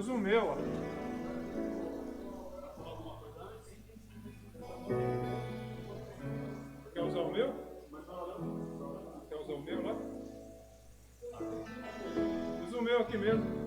Usa o meu, ó. Quer usar o meu? Quer usar o meu lá? Usa o meu aqui mesmo.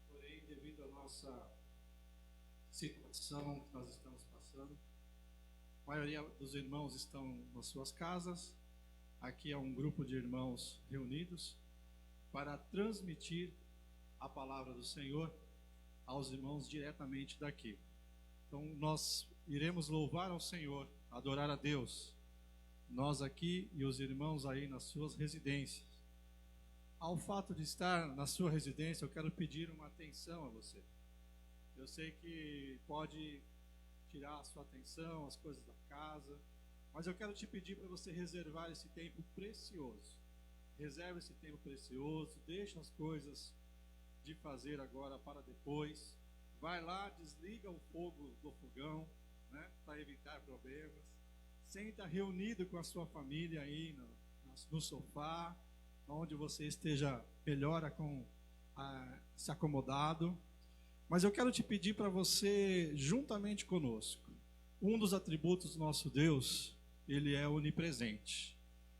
Porém, devido à nossa situação que nós estamos passando, a maioria dos irmãos estão nas suas casas. Aqui é um grupo de irmãos reunidos para transmitir a palavra do Senhor aos irmãos diretamente daqui. Então nós iremos louvar ao Senhor, adorar a Deus, nós aqui e os irmãos aí nas suas residências. Ao fato de estar na sua residência, eu quero pedir uma atenção a você. Eu sei que pode tirar a sua atenção, as coisas da casa, mas eu quero te pedir para você reservar esse tempo precioso. Reserva esse tempo precioso, deixa as coisas de fazer agora para depois. Vai lá, desliga o fogo do fogão, né, para evitar problemas. Senta reunido com a sua família aí no sofá, onde você esteja melhor se acomodado. Mas eu quero te pedir para você, juntamente conosco, um dos atributos do nosso Deus, ele é onipresente.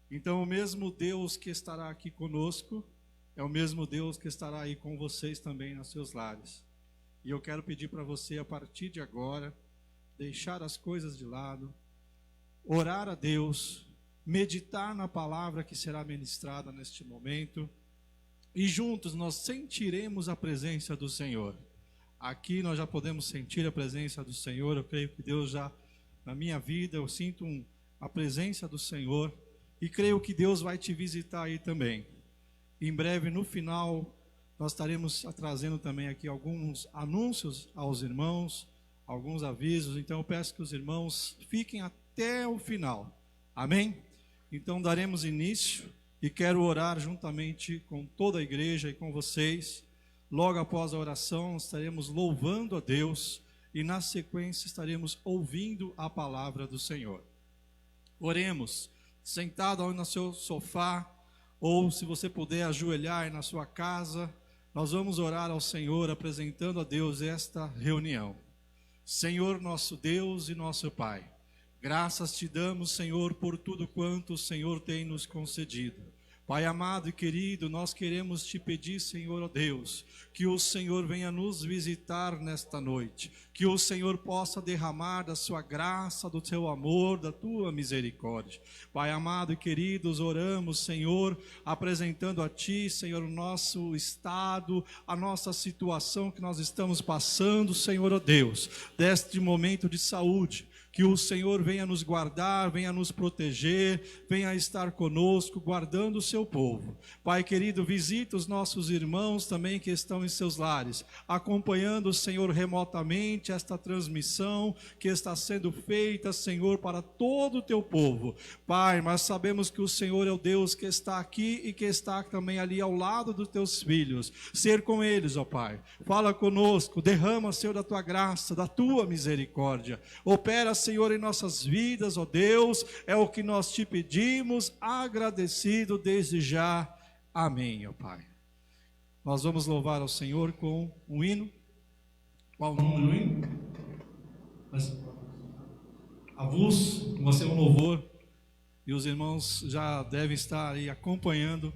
Então o mesmo Deus que estará aqui conosco, é o mesmo Deus que estará aí com vocês também nos seus lares. E eu quero pedir para você, a partir de agora, deixar as coisas de lado, orar a Deus, meditar na palavra que será ministrada neste momento, e juntos nós sentiremos a presença do Senhor. Aqui nós já podemos sentir a presença do Senhor. Eu creio que Deus já, na minha vida, eu sinto a presença do Senhor, e creio que Deus vai te visitar aí também. Em breve, no final, nós estaremos trazendo também aqui alguns anúncios aos irmãos, alguns avisos. Então eu peço que os irmãos fiquem até o final. Amém? Então daremos início e quero orar juntamente com toda a igreja e com vocês. Logo após a oração estaremos louvando a Deus e na sequência estaremos ouvindo a palavra do Senhor. Oremos, sentado aí no seu sofá, ou se você puder ajoelhar aí na sua casa, nós vamos orar ao Senhor apresentando a Deus esta reunião. Senhor nosso Deus e nosso Pai, graças te damos, Senhor, por tudo quanto o Senhor tem nos concedido. Pai amado e querido, nós queremos te pedir, Senhor, ó Deus, que o Senhor venha nos visitar nesta noite, que o Senhor possa derramar da sua graça, do teu amor, da tua misericórdia. Pai amado e queridos, oramos, Senhor, apresentando a ti, Senhor, o nosso estado, a nossa situação que nós estamos passando, Senhor, ó Deus, deste momento de saúde, Que o Senhor venha nos guardar, venha nos proteger, venha estar conosco, guardando o seu povo. Pai querido, visita os nossos irmãos também que estão em seus lares, acompanhando o Senhor remotamente esta transmissão que está sendo feita, Senhor, para todo o teu povo. Pai, mas sabemos que o Senhor é o Deus que está aqui e que está também ali ao lado dos teus filhos. Ser com eles, ó Pai. Fala conosco, derrama, Senhor, da tua graça, da tua misericórdia. Opera, Senhor, em nossas vidas, ó Deus, é o que nós te pedimos, agradecido desde já. Amém, ó Pai. Nós vamos louvar ao Senhor com um hino. Qual o nome do hino? Avulso, vai ser um louvor. E os irmãos já devem estar aí acompanhando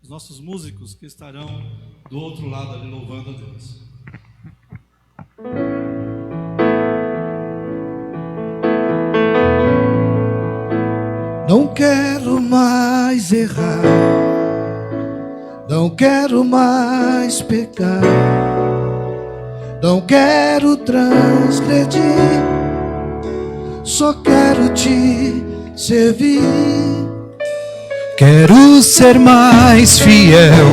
os nossos músicos que estarão do outro lado ali louvando a Deus. Não quero mais errar, não quero mais pecar, não quero transgredir, só quero te servir. Quero ser mais fiel,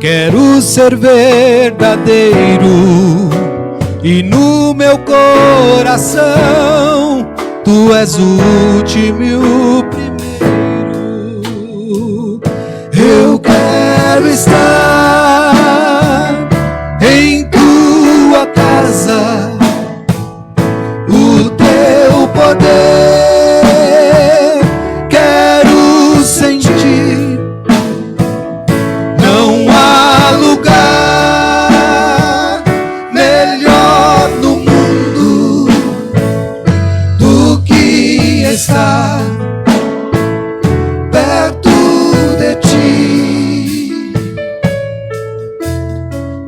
quero ser verdadeiro, e no meu coração Tu és o último e o primeiro. Eu quero estar em Tua casa, o Teu poder quero sentir. Não há lugar melhor no mundo do que estar perto de Ti.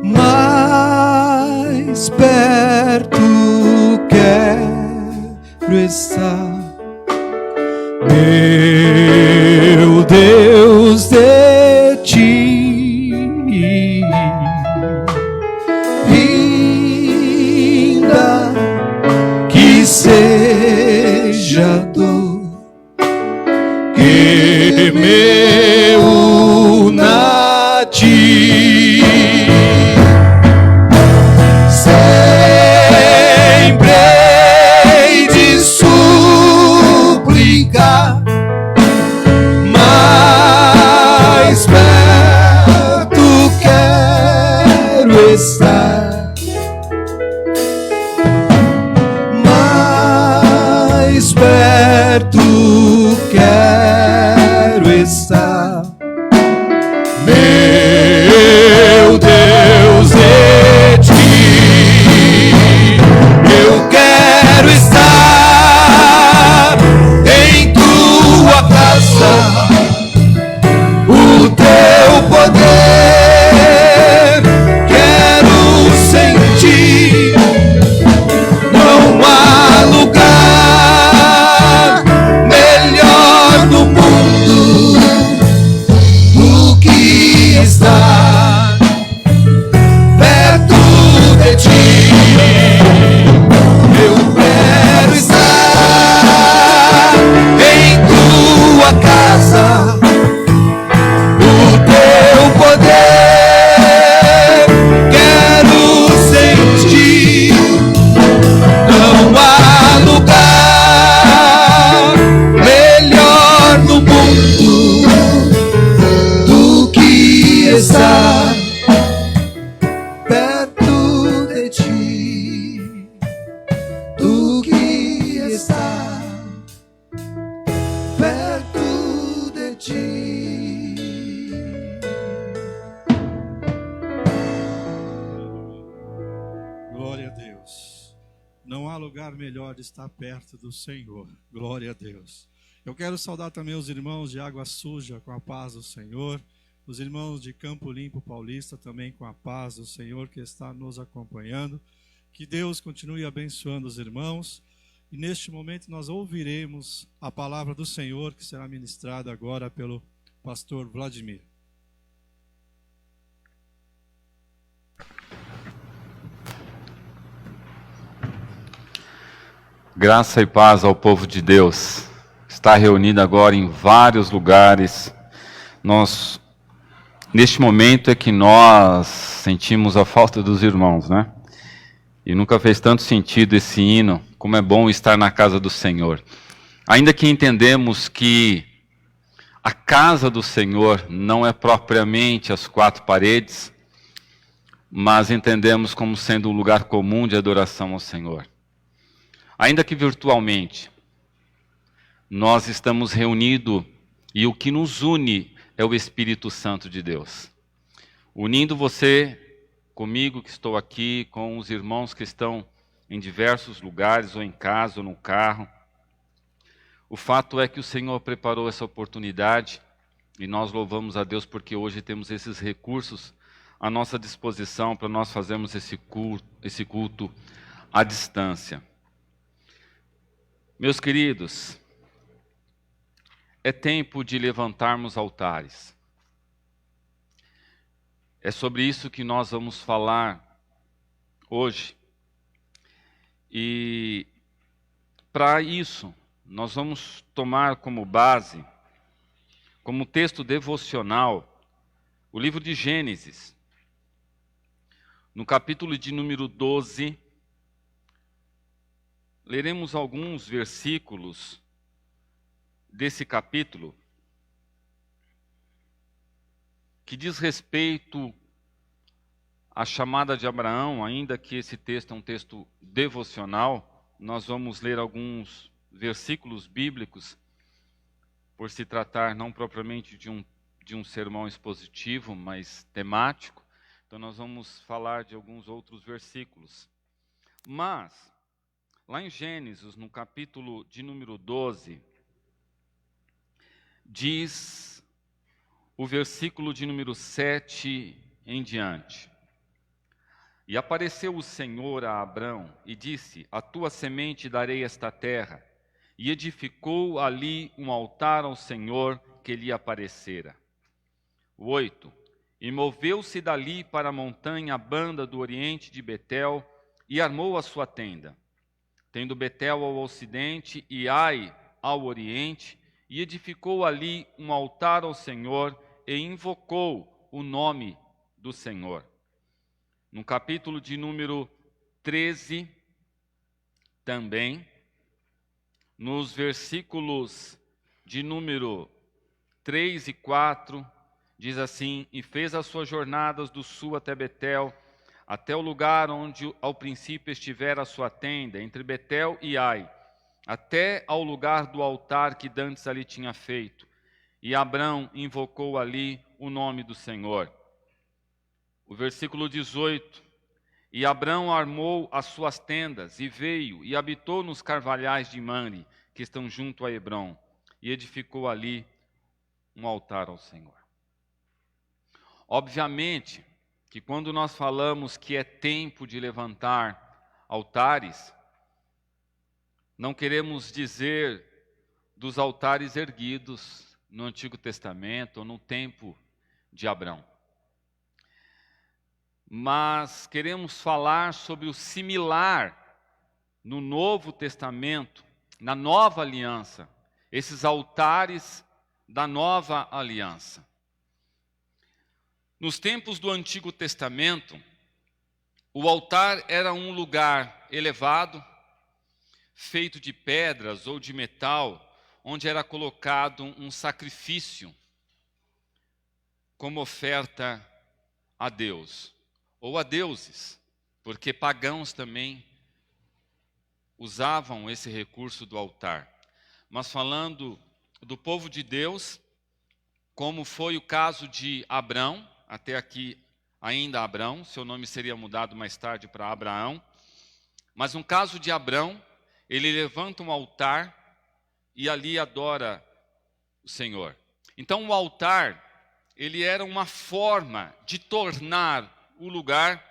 Mais perto quero estar, meu Deus, de Ti. Ainda que seja dor que me una a Ti, sempre hei de suplicar, mais perto quero estar, mais perto quero estar, meu Deus, de Ti. Eu quero estar em Tua casa, o Teu poder quero sentir. Não há lugar melhor no mundo do que estar perto de Ti. Eu quero estar em Tua casa, o Teu poder quero sentir. Não há lugar melhor no mundo do que estar perto de Ti, do que estar perto de Ti. Glória a Deus. Não há lugar melhor de estar perto do Senhor. Glória a Deus. Eu quero saudar também os irmãos de Água Suja com a paz do Senhor. Os irmãos de Campo Limpo Paulista também com a paz do Senhor que está nos acompanhando. Que Deus continue abençoando os irmãos. E neste momento nós ouviremos a palavra do Senhor que será ministrada agora pelo pastor Vladimir. Graça e paz ao povo de Deus. Está reunido agora em vários lugares. Neste momento é que nós sentimos a falta dos irmãos, né? E nunca fez tanto sentido esse hino, como é bom estar na casa do Senhor. Ainda que entendemos que a casa do Senhor não é propriamente as quatro paredes, mas entendemos como sendo um lugar comum de adoração ao Senhor. Ainda que virtualmente, nós estamos reunidos e o que nos une é o Espírito Santo de Deus. Unindo você comigo que estou aqui, com os irmãos que estão em diversos lugares, ou em casa, ou no carro. O fato é que o Senhor preparou essa oportunidade e nós louvamos a Deus porque hoje temos esses recursos à nossa disposição para nós fazermos esse culto à distância. Meus queridos, é tempo de levantarmos altares. É sobre isso que nós vamos falar hoje. E para isso, nós vamos tomar como base, como texto devocional, o livro de Gênesis. No capítulo de número 12, leremos alguns versículos desse capítulo que diz respeito à chamada de Abraão, ainda que esse texto é um texto devocional. Nós vamos ler alguns versículos bíblicos, por se tratar não propriamente de um sermão expositivo, mas temático. Então nós vamos falar de alguns outros versículos. Mas lá em Gênesis, no capítulo de número 12, diz o versículo de número 7 em diante. E apareceu o Senhor a Abrão e disse: a tua semente darei esta terra. E edificou ali um altar ao Senhor que lhe aparecera. 8. E moveu-se dali para a montanha a banda do oriente de Betel e armou a sua tenda, tendo Betel ao ocidente e Ai ao oriente, e edificou ali um altar ao Senhor e invocou o nome do Senhor. No capítulo de número 13, também, nos versículos de número 3 e 4, diz assim: e fez as suas jornadas do sul até Betel, até o lugar onde ao princípio estivera a sua tenda, entre Betel e Ai, até ao lugar do altar que dantes ali tinha feito. E Abrão invocou ali o nome do Senhor. O versículo 18: e Abrão armou as suas tendas, e veio, e habitou nos carvalhais de Mamre, que estão junto a Hebrom, e edificou ali um altar ao Senhor. Obviamente que quando nós falamos que é tempo de levantar altares, não queremos dizer dos altares erguidos no Antigo Testamento ou no tempo de Abrão. Mas queremos falar sobre o similar no Novo Testamento, na Nova Aliança, esses altares da Nova Aliança. Nos tempos do Antigo Testamento, o altar era um lugar elevado, feito de pedras ou de metal, onde era colocado um sacrifício como oferta a Deus, ou a deuses, porque pagãos também usavam esse recurso do altar. Mas falando do povo de Deus, como foi o caso de Abrão, até aqui ainda Abrão, seu nome seria mudado mais tarde para Abraão, mas no caso de Abrão, ele levanta um altar e ali adora o Senhor. Então o altar, ele era uma forma de tornar o lugar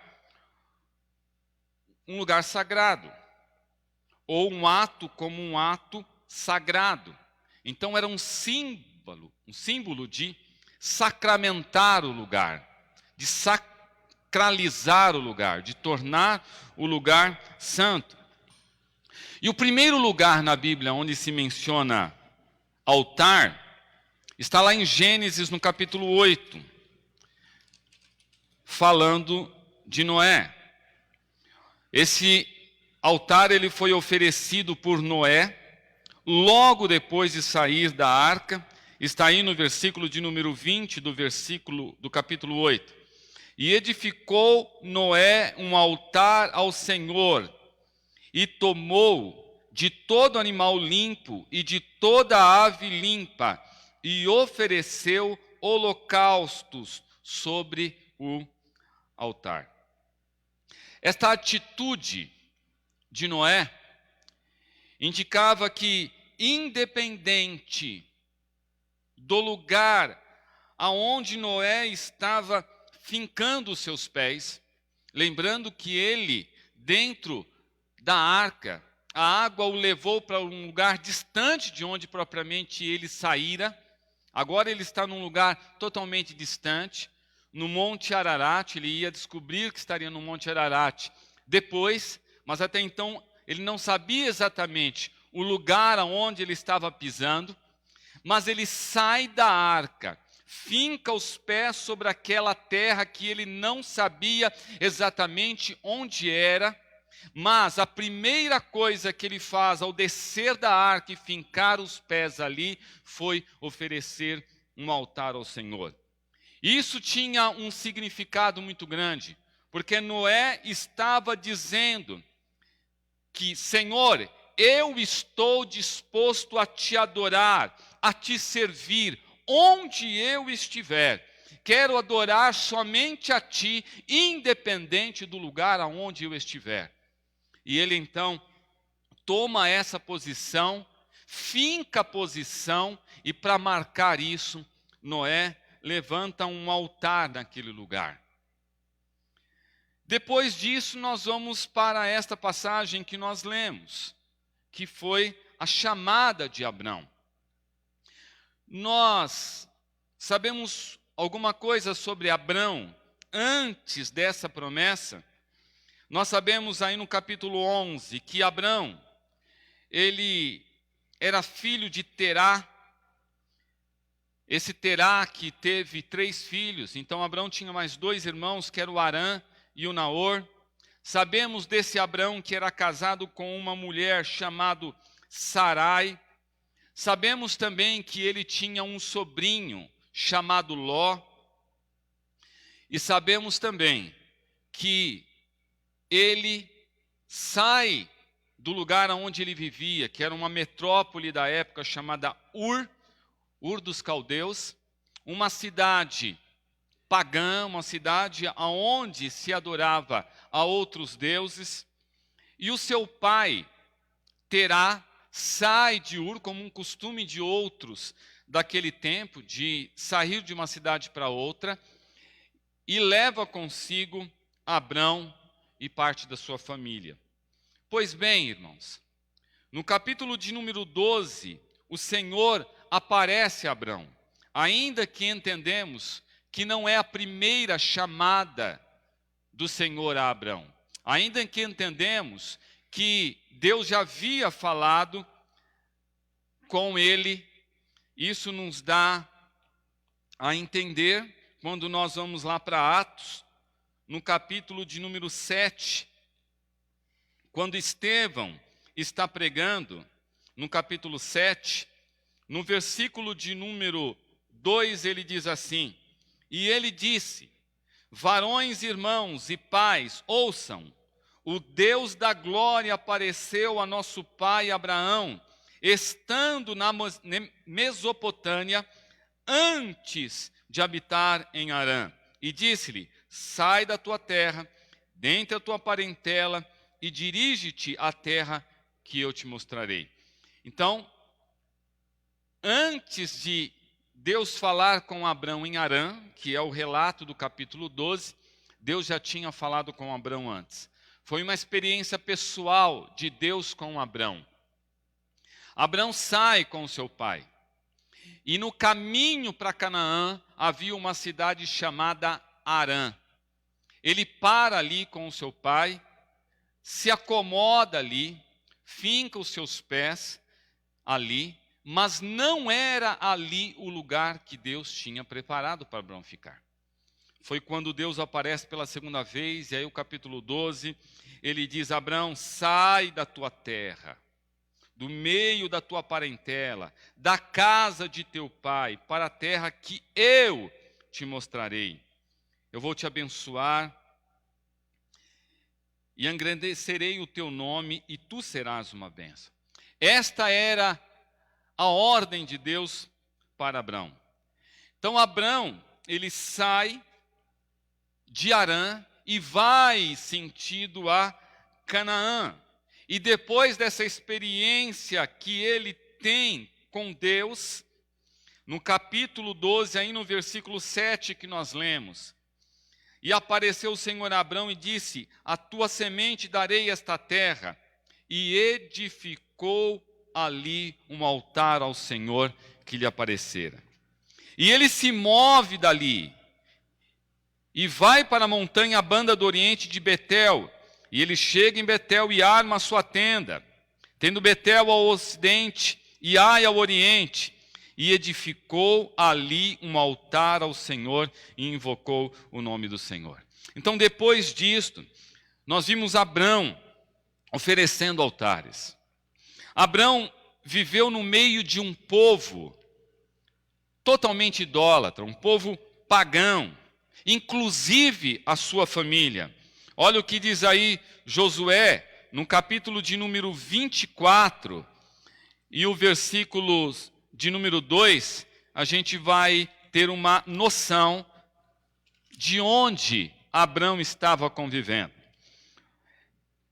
um lugar sagrado, ou um ato como um ato sagrado. Então era um símbolo de sacramentar o lugar, de sacralizar o lugar, de tornar o lugar santo. E o primeiro lugar na Bíblia onde se menciona altar está lá em Gênesis, no capítulo 8, falando de Noé. Esse altar ele foi oferecido por Noé logo depois de sair da arca. Está aí no versículo de número 20 do capítulo 8. E edificou Noé um altar ao Senhor, e tomou de todo animal limpo e de toda ave limpa, e ofereceu holocaustos sobre o altar. Esta atitude de Noé indicava que, independente do lugar aonde Noé estava fincando os seus pés, lembrando que ele, dentro da arca, a água o levou para um lugar distante de onde propriamente ele saíra. Agora ele está num lugar totalmente distante, no Monte Ararat. Ele ia descobrir que estaria no Monte Ararat depois, mas até então ele não sabia exatamente o lugar aonde ele estava pisando. Mas ele sai da arca, finca os pés sobre aquela terra que ele não sabia exatamente onde era, mas a primeira coisa que ele faz ao descer da arca e fincar os pés ali foi oferecer um altar ao Senhor. Isso tinha um significado muito grande, porque Noé estava dizendo que, Senhor, eu estou disposto a te adorar, a te servir, onde eu estiver. Quero adorar somente a ti, independente do lugar aonde eu estiver. E ele então toma essa posição, finca a posição, e para marcar isso, Noé levanta um altar naquele lugar. Depois disso, nós vamos para esta passagem que nós lemos, que foi a chamada de Abrão. Nós sabemos alguma coisa sobre Abrão antes dessa promessa. Nós sabemos aí no capítulo 11 que Abrão, ele era filho de Terá. Esse Terá que teve 3 filhos. Então Abrão tinha mais 2 irmãos, que eram o Arã e o Naor. Sabemos desse Abrão que era casado com uma mulher chamada Sarai. Sabemos também que ele tinha um sobrinho chamado Ló. E sabemos também que ele sai do lugar onde ele vivia, que era uma metrópole da época chamada Ur dos Caldeus, uma cidade pagã, uma cidade onde se adorava a outros deuses. E o seu pai, Terá, sai de Ur, como um costume de outros daquele tempo, de sair de uma cidade para outra, e leva consigo Abrão e parte da sua família. Pois bem, irmãos, no capítulo de número 12, o Senhor aparece a Abrão, ainda que entendemos que não é a primeira chamada do Senhor a Abrão, ainda que entendemos que Deus já havia falado com ele. Isso nos dá a entender quando nós vamos lá para Atos, no capítulo de número 7, quando Estevão está pregando, no capítulo 7, no versículo de número 2, ele diz assim: e ele disse, varões, irmãos e pais, ouçam, o Deus da glória apareceu a nosso pai Abraão, estando na Mesopotâmia, antes de habitar em Harã, e disse-lhe, sai da tua terra, dentre a tua parentela, e dirige-te à terra que eu te mostrarei. Então, antes de Deus falar com Abrão em Harã, que é o relato do capítulo 12, Deus já tinha falado com Abrão antes. Foi uma experiência pessoal de Deus com Abrão. Abrão sai com seu pai. E no caminho para Canaã havia uma cidade chamada Harã. Ele para ali com o seu pai, se acomoda ali, finca os seus pés ali, mas não era ali o lugar que Deus tinha preparado para Abraão ficar. Foi quando Deus aparece pela segunda vez, e aí o capítulo 12, ele diz: Abraão, sai da tua terra, do meio da tua parentela, da casa de teu pai, para a terra que eu te mostrarei. Eu vou te abençoar e engrandecerei o teu nome, e tu serás uma bênção. Esta era a ordem de Deus para Abraão. Então Abraão, ele sai de Harã e vai sentido a Canaã. E depois dessa experiência que ele tem com Deus, no capítulo 12, aí no versículo 7 que nós lemos, e apareceu o Senhor a Abraão e disse: a tua semente darei esta terra, e edificou ali um altar ao Senhor que lhe aparecera. E ele se move dali, e vai para a montanha, a banda do oriente de Betel. E ele chega em Betel e arma a sua tenda, tendo Betel ao ocidente e Ai ao oriente. E edificou ali um altar ao Senhor e invocou o nome do Senhor. Então, depois disto, nós vimos Abrão oferecendo altares. Abrão viveu no meio de um povo totalmente idólatra, um povo pagão, inclusive a sua família. Olha o que diz aí Josué, no capítulo de número 24, e o versículo de número 2, a gente vai ter uma noção de onde Abrão estava convivendo.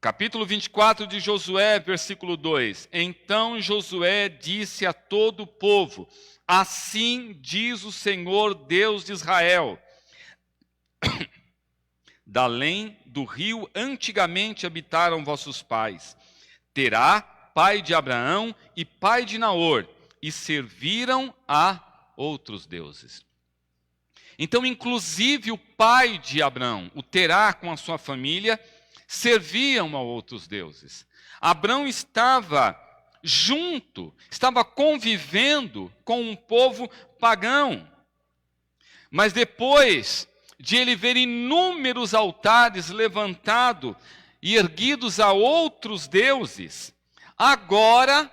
Capítulo 24 de Josué, versículo 2. Então Josué disse a todo o povo: assim diz o Senhor Deus de Israel: da além do rio antigamente habitaram vossos pais. Terá, pai de Abraão e pai de Naor, e serviram a outros deuses. Então, inclusive o pai de Abrão, o Terá, com a sua família, serviam a outros deuses. Abrão estava junto, estava convivendo com um povo pagão. Mas depois de ele ver inúmeros altares levantados e erguidos a outros deuses, agora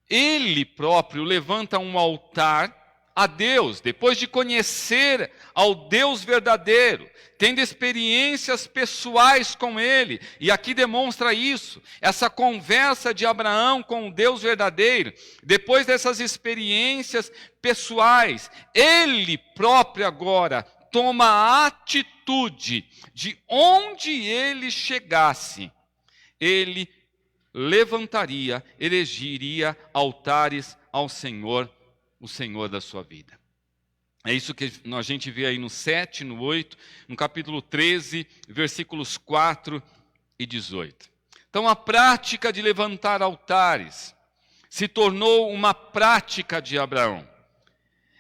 ele próprio levanta um altar a Deus, depois de conhecer ao Deus verdadeiro, tendo experiências pessoais com Ele, e aqui demonstra isso, essa conversa de Abraão com o Deus verdadeiro. Depois dessas experiências pessoais, ele próprio agora toma a atitude de onde ele chegasse, ele levantaria, erigiria altares ao Senhor, o Senhor da sua vida. É isso que a gente vê aí no 7, no 8, no capítulo 13, versículos 4 e 18. Então a prática de levantar altares se tornou uma prática de Abraão.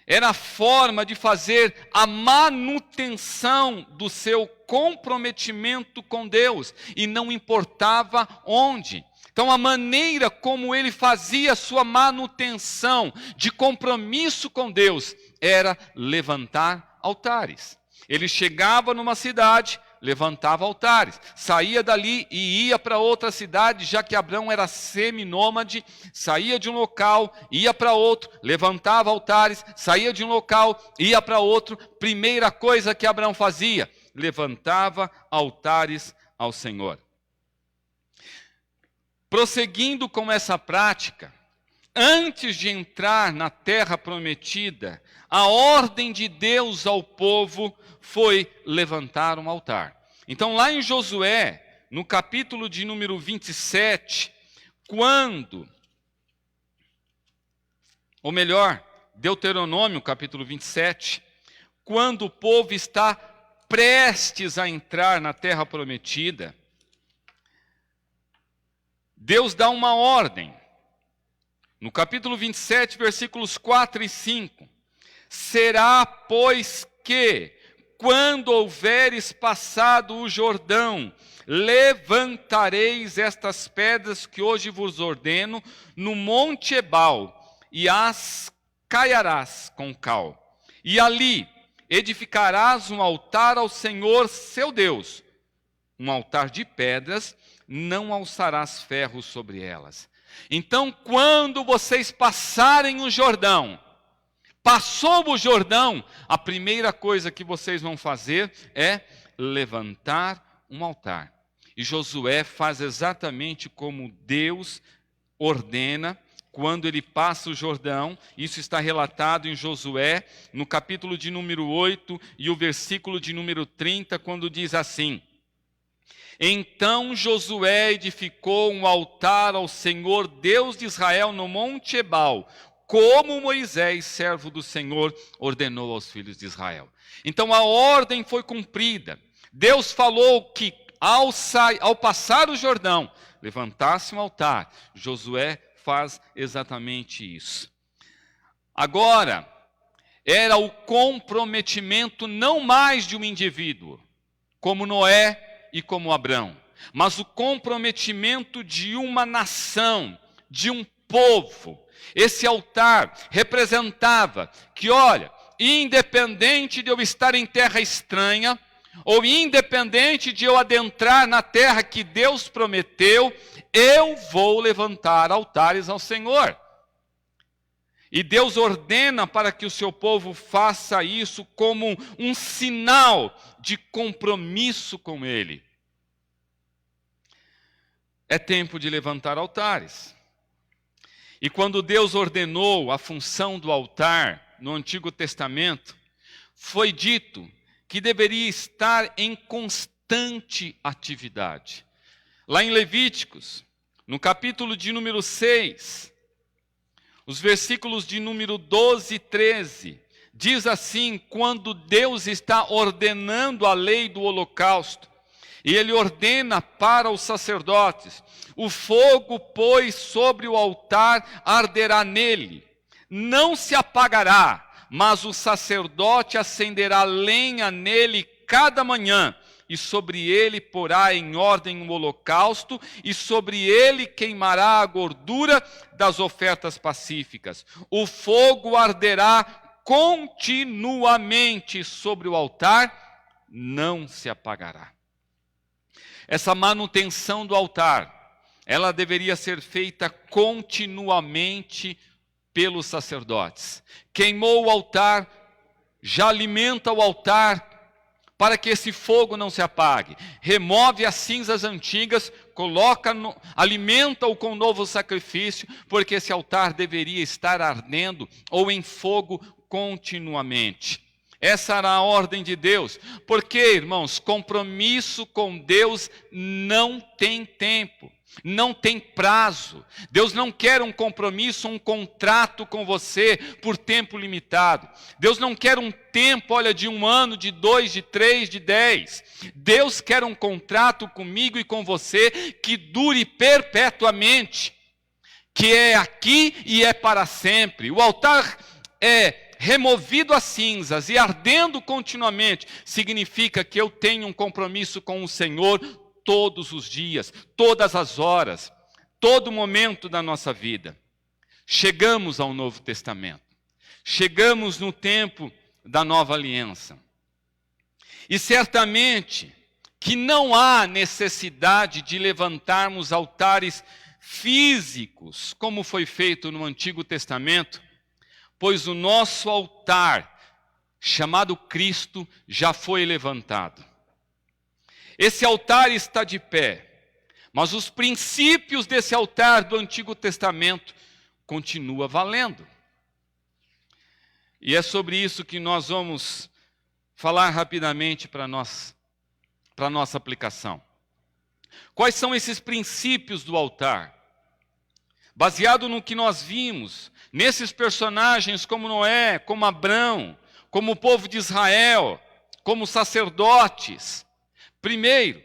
Era a forma de fazer a manutenção do seu comprometimento com Deus, e não importava onde. Então, a maneira como ele fazia a sua manutenção de compromisso com Deus era levantar altares. Ele chegava numa cidade, levantava altares, saía dali e ia para outra cidade, já que Abrão era seminômade, saía de um local, ia para outro, levantava altares, saía de um local, ia para outro. Primeira coisa que Abrão fazia, levantava altares ao Senhor. Prosseguindo com essa prática, antes de entrar na terra prometida, a ordem de Deus ao povo foi levantar um altar. Então, lá em Josué, no capítulo de número 27, Deuteronômio, capítulo 27, quando o povo está prestes a entrar na terra prometida, Deus dá uma ordem. No capítulo 27, versículos 4 e 5. Será, pois, que, quando houveres passado o Jordão, levantareis estas pedras que hoje vos ordeno no monte Ebal, e as caiarás com cal. E ali edificarás um altar ao Senhor seu Deus, um altar de pedras, não alçarás ferro sobre elas. Então, quando vocês passarem o Jordão, passou o Jordão, a primeira coisa que vocês vão fazer é levantar um altar. E Josué faz exatamente como Deus ordena quando ele passa o Jordão. Isso está relatado em Josué, no capítulo de número 8 e o versículo de número 30, quando diz assim: Então Josué edificou um altar ao Senhor Deus de Israel no monte Ebal, como Moisés, servo do Senhor, ordenou aos filhos de Israel. Então a ordem foi cumprida. Deus falou que ao passar o Jordão, levantasse um altar. Josué faz exatamente isso. Agora, era o comprometimento não mais de um indivíduo, como Noé e como Abrão, mas o comprometimento de uma nação, de um povo. Esse altar representava que, olha, independente de eu estar em terra estranha, ou independente de eu adentrar na terra que Deus prometeu, eu vou levantar altares ao Senhor. E Deus ordena para que o seu povo faça isso como um sinal de compromisso com Ele. É tempo de levantar altares. E quando Deus ordenou a função do altar no Antigo Testamento, foi dito que deveria estar em constante atividade. Lá em Levíticos, no capítulo de número 6, os versículos de número 12 e 13, diz assim, quando Deus está ordenando a lei do holocausto, e Ele ordena para os sacerdotes: o fogo, pois, sobre o altar arderá nele, não se apagará, mas o sacerdote acenderá lenha nele cada manhã, e sobre ele porá em ordem o holocausto, e sobre ele queimará a gordura das ofertas pacíficas. O fogo arderá continuamente sobre o altar, não se apagará. Essa manutenção do altar, ela deveria ser feita continuamente pelos sacerdotes. Queimou o altar, já alimenta o altar, para que esse fogo não se apague. Remove as cinzas antigas, alimenta-o com novo sacrifício, porque esse altar deveria estar ardendo ou em fogo continuamente. Essa era a ordem de Deus. Porque, irmãos, compromisso com Deus não tem tempo. Não tem prazo. Deus não quer um compromisso, um contrato com você por tempo limitado. Deus não quer um tempo, olha, de 1 ano, de 2, de 3, de 10. Deus quer um contrato comigo e com você que dure perpetuamente, que é aqui e é para sempre. O altar é removido as cinzas e ardendo continuamente, significa que eu tenho um compromisso com o Senhor todos os dias, todas as horas, todo momento da nossa vida. Chegamos ao Novo Testamento. Chegamos no tempo da Nova Aliança. E certamente que não há necessidade de levantarmos altares físicos, como foi feito no Antigo Testamento, pois o nosso altar, chamado Cristo, já foi levantado. Esse altar está de pé, mas os princípios desse altar do Antigo Testamento continuam valendo. E é sobre isso que nós vamos falar rapidamente para nossa aplicação. Quais são esses princípios do altar? Baseado no que nós vimos, nesses personagens como Noé, como Abrão, como o povo de Israel, como sacerdotes. Primeiro,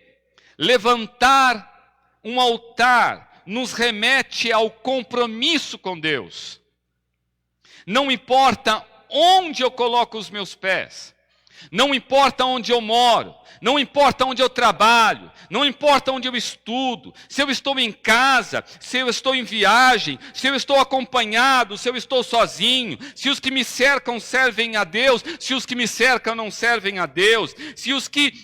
levantar um altar nos remete ao compromisso com Deus. Não importa onde eu coloco os meus pés, Não importa onde eu moro, não importa onde eu trabalho, não importa onde eu estudo, se eu estou em casa, se eu estou em viagem, se eu estou acompanhado, se eu estou sozinho, se os que me cercam servem a Deus, se os que me cercam não servem a Deus, se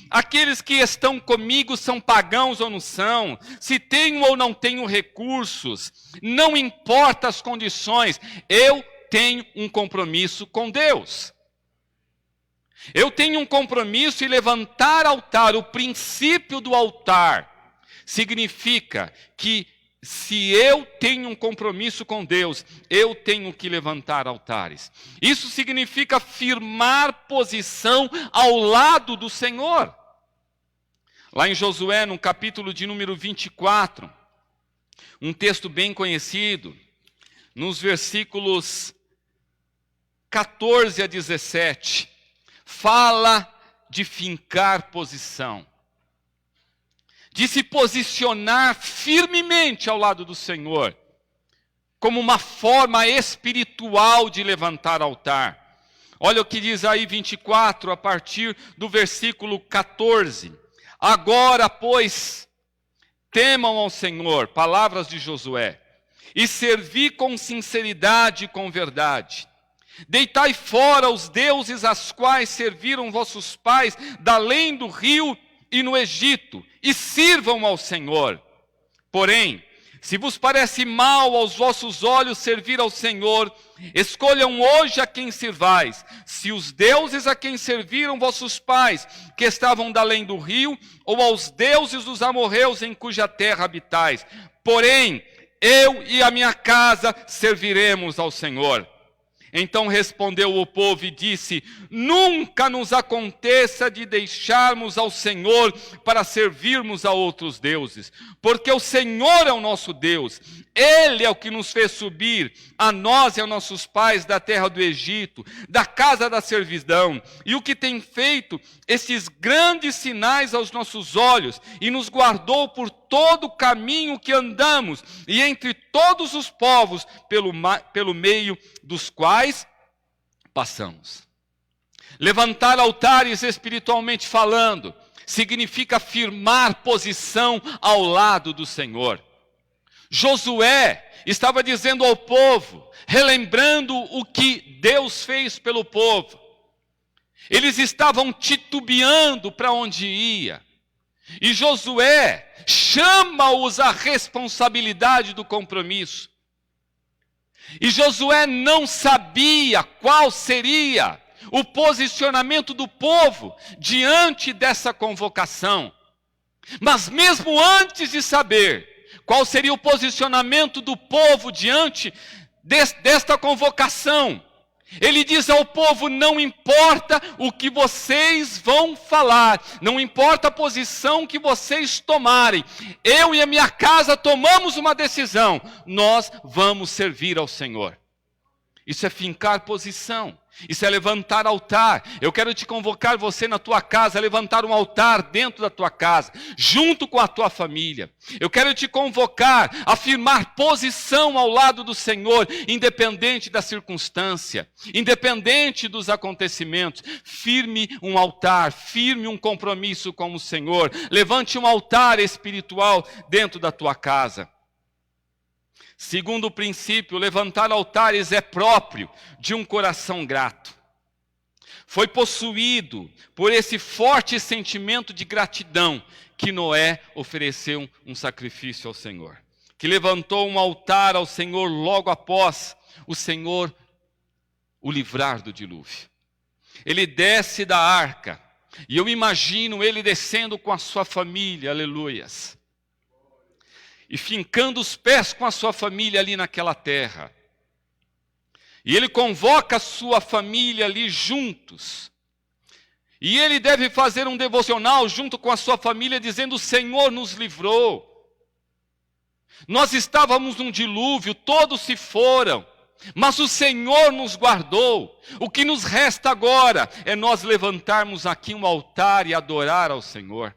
aqueles que estão comigo são pagãos ou não são, se tenho ou não tenho recursos, não importa as condições, eu tenho um compromisso com Deus. Eu tenho um compromisso em levantar altar. O princípio do altar significa que se eu tenho um compromisso com Deus, eu tenho que levantar altares. Isso significa firmar posição ao lado do Senhor. Lá em Josué, no capítulo de número 24, um texto bem conhecido, nos versículos 14 a 17, fala de fincar posição, de se posicionar firmemente ao lado do Senhor, como uma forma espiritual de levantar altar. Olha o que diz aí 24, a partir do versículo 14. Agora, pois, temam ao Senhor, palavras de Josué, e servi com sinceridade e com verdade. Deitai fora os deuses aos quais serviram vossos pais, da além do rio e no Egito, e sirvam ao Senhor. Porém, se vos parece mal aos vossos olhos servir ao Senhor, escolham hoje a quem servais, se os deuses a quem serviram vossos pais, que estavam da além do rio, ou aos deuses dos amorreus em cuja terra habitais. Porém, eu e a minha casa serviremos ao Senhor. Então respondeu o povo e disse: nunca nos aconteça de deixarmos ao Senhor para servirmos a outros deuses, porque o Senhor é o nosso Deus, Ele é o que nos fez subir, a nós e a nossos pais da terra do Egito, da casa da servidão, e o que tem feito esses grandes sinais aos nossos olhos, e nos guardou por todo o caminho que andamos, e entre todos os povos pelo meio dos quais passamos. Levantar altares espiritualmente falando, significa firmar posição ao lado do Senhor. Josué estava dizendo ao povo, relembrando o que Deus fez pelo povo. Eles estavam titubeando para onde ia. E Josué chama-os à responsabilidade do compromisso. E Josué não sabia qual seria o posicionamento do povo diante dessa convocação. Mas mesmo antes de saber qual seria o posicionamento do povo diante desta convocação, ele diz ao povo: não importa o que vocês vão falar, não importa a posição que vocês tomarem, eu e a minha casa tomamos uma decisão, nós vamos servir ao Senhor. Isso é fincar posição, isso é levantar altar. Eu quero te convocar você na tua casa, a levantar um altar dentro da tua casa, junto com a tua família. Eu quero te convocar a firmar posição ao lado do Senhor, independente da circunstância, independente dos acontecimentos. Firme um altar, firme um compromisso com o Senhor. Levante um altar espiritual dentro da tua casa. Segundo o princípio, levantar altares é próprio de um coração grato. Foi possuído por esse forte sentimento de gratidão que Noé ofereceu um sacrifício ao Senhor. Que levantou um altar ao Senhor logo após o Senhor o livrar do dilúvio. Ele desce da arca e eu imagino ele descendo com a sua família, aleluias. E fincando os pés com a sua família ali naquela terra. E ele convoca a sua família ali juntos. E ele deve fazer um devocional junto com a sua família, dizendo: o Senhor nos livrou. Nós estávamos num dilúvio, todos se foram, mas o Senhor nos guardou. O que nos resta agora é nós levantarmos aqui um altar e adorar ao Senhor.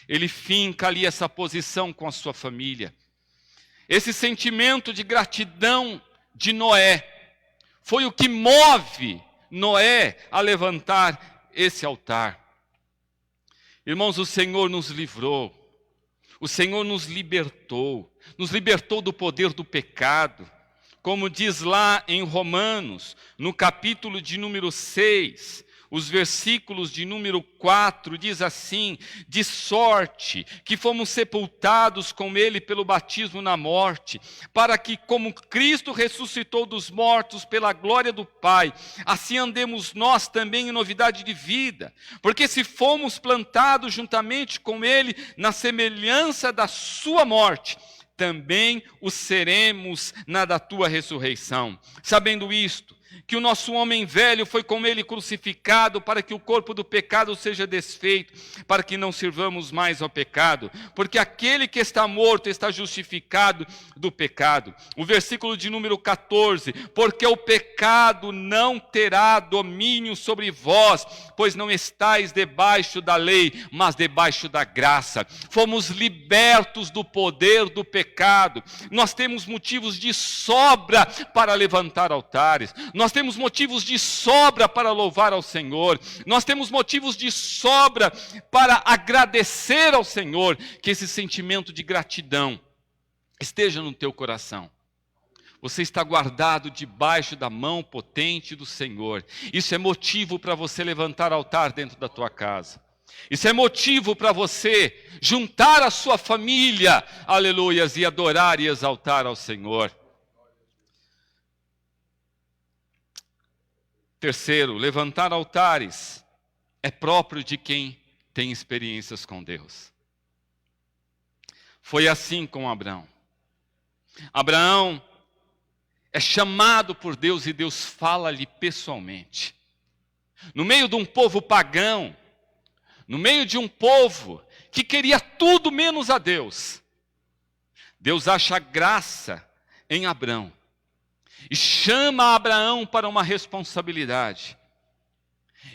Ele finca ali essa posição com a sua família. Esse sentimento de gratidão de Noé foi o que move Noé a levantar esse altar. Irmãos, o Senhor nos livrou, o Senhor nos libertou do poder do pecado. Como diz lá em Romanos, no capítulo de número 6, os versículos de número 4, diz assim: de sorte que fomos sepultados com ele pelo batismo na morte, para que, como Cristo ressuscitou dos mortos pela glória do Pai, assim andemos nós também em novidade de vida. Porque se fomos plantados juntamente com ele na semelhança da sua morte, também o seremos na da tua ressurreição. Sabendo isto, que o nosso homem velho foi com ele crucificado, para que o corpo do pecado seja desfeito, para que não sirvamos mais ao pecado, porque aquele que está morto está justificado do pecado. O versículo de número 14: porque o pecado não terá domínio sobre vós, pois não estáis debaixo da lei, mas debaixo da graça. Fomos libertos do poder do pecado. Nós temos motivos de sobra para levantar altares. Nós temos motivos de sobra para louvar ao Senhor. Nós temos motivos de sobra para agradecer ao Senhor. Que esse sentimento de gratidão esteja no teu coração. Você está guardado debaixo da mão potente do Senhor. Isso é motivo para você levantar altar dentro da tua casa. Isso é motivo para você juntar a sua família, aleluias, e adorar e exaltar ao Senhor. Terceiro, levantar altares é próprio de quem tem experiências com Deus. Foi assim com Abraão. Abraão é chamado por Deus e Deus fala-lhe pessoalmente. No meio de um povo pagão, no meio de um povo que queria tudo menos a Deus, Deus acha graça em Abraão e chama Abraão para uma responsabilidade.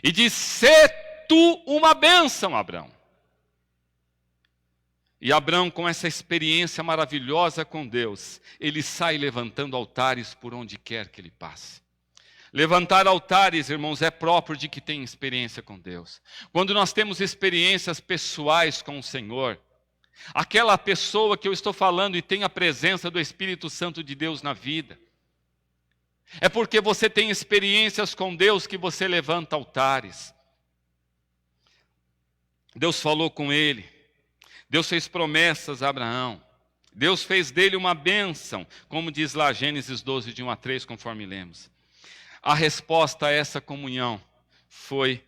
E diz: sê tu uma bênção, Abraão. E Abraão, com essa experiência maravilhosa com Deus, ele sai levantando altares por onde quer que ele passe. Levantar altares, irmãos, é próprio de que tem experiência com Deus. Quando nós temos experiências pessoais com o Senhor, aquela pessoa que eu estou falando e tem a presença do Espírito Santo de Deus na vida, é porque você tem experiências com Deus que você levanta altares. Deus falou com ele, Deus fez promessas a Abraão, Deus fez dele uma bênção, como diz lá Gênesis 12, de 1 a 3, conforme lemos. A resposta a essa comunhão foi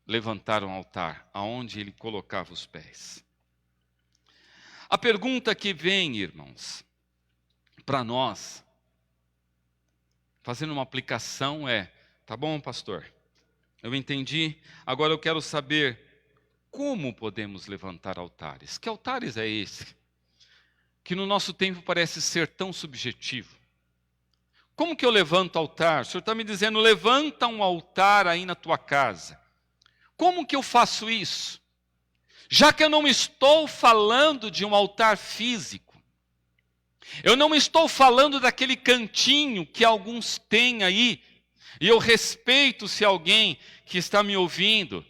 levantar um altar, aonde ele colocava os pés. A pergunta que vem, irmãos, para nós, fazendo uma aplicação é: tá bom, pastor, eu entendi, agora eu quero saber como podemos levantar altares. Que altares é esse? Que no nosso tempo parece ser tão subjetivo. Como que eu levanto altar? O senhor está me dizendo, levanta um altar aí na tua casa. Como que eu faço isso? Já que eu não estou falando de um altar físico, eu não estou falando daquele cantinho que alguns têm aí, e eu respeito se alguém que está me ouvindo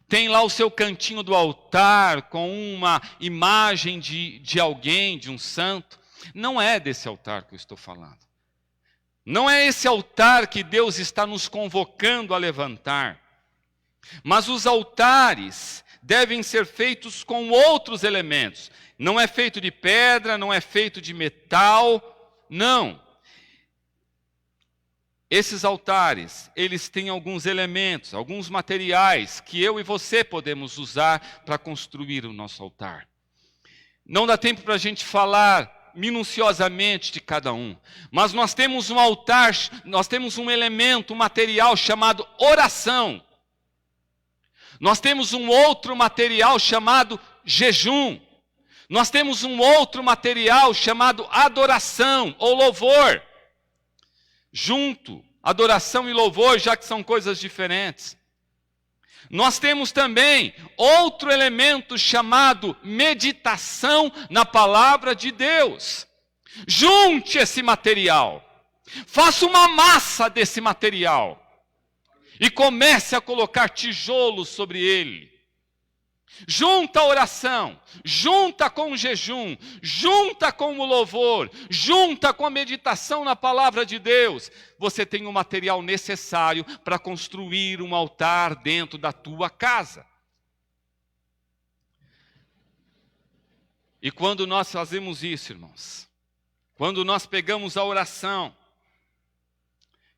tem lá o seu cantinho do altar com uma imagem de alguém, de um santo. Não é desse altar que eu estou falando. Não é esse altar que Deus está nos convocando a levantar. Mas os altares devem ser feitos com outros elementos. Não é feito de pedra, não é feito de metal, não. Esses altares, eles têm alguns elementos, alguns materiais que eu e você podemos usar para construir o nosso altar. Não dá tempo para a gente falar minuciosamente de cada um, mas nós temos um altar, nós temos um elemento, um material chamado oração. Nós temos um outro material chamado jejum. Nós temos um outro material chamado adoração ou louvor. Junto, adoração e louvor, já que são coisas diferentes. Nós temos também outro elemento chamado meditação na palavra de Deus. Junte esse material. Faça uma massa desse material. e comece a colocar tijolos sobre ele. Junta a oração, junta com o jejum, junta com o louvor, junta com a meditação na palavra de Deus. Você tem o material necessário para construir um altar dentro da tua casa. E quando nós fazemos isso, irmãos, quando nós pegamos a oração,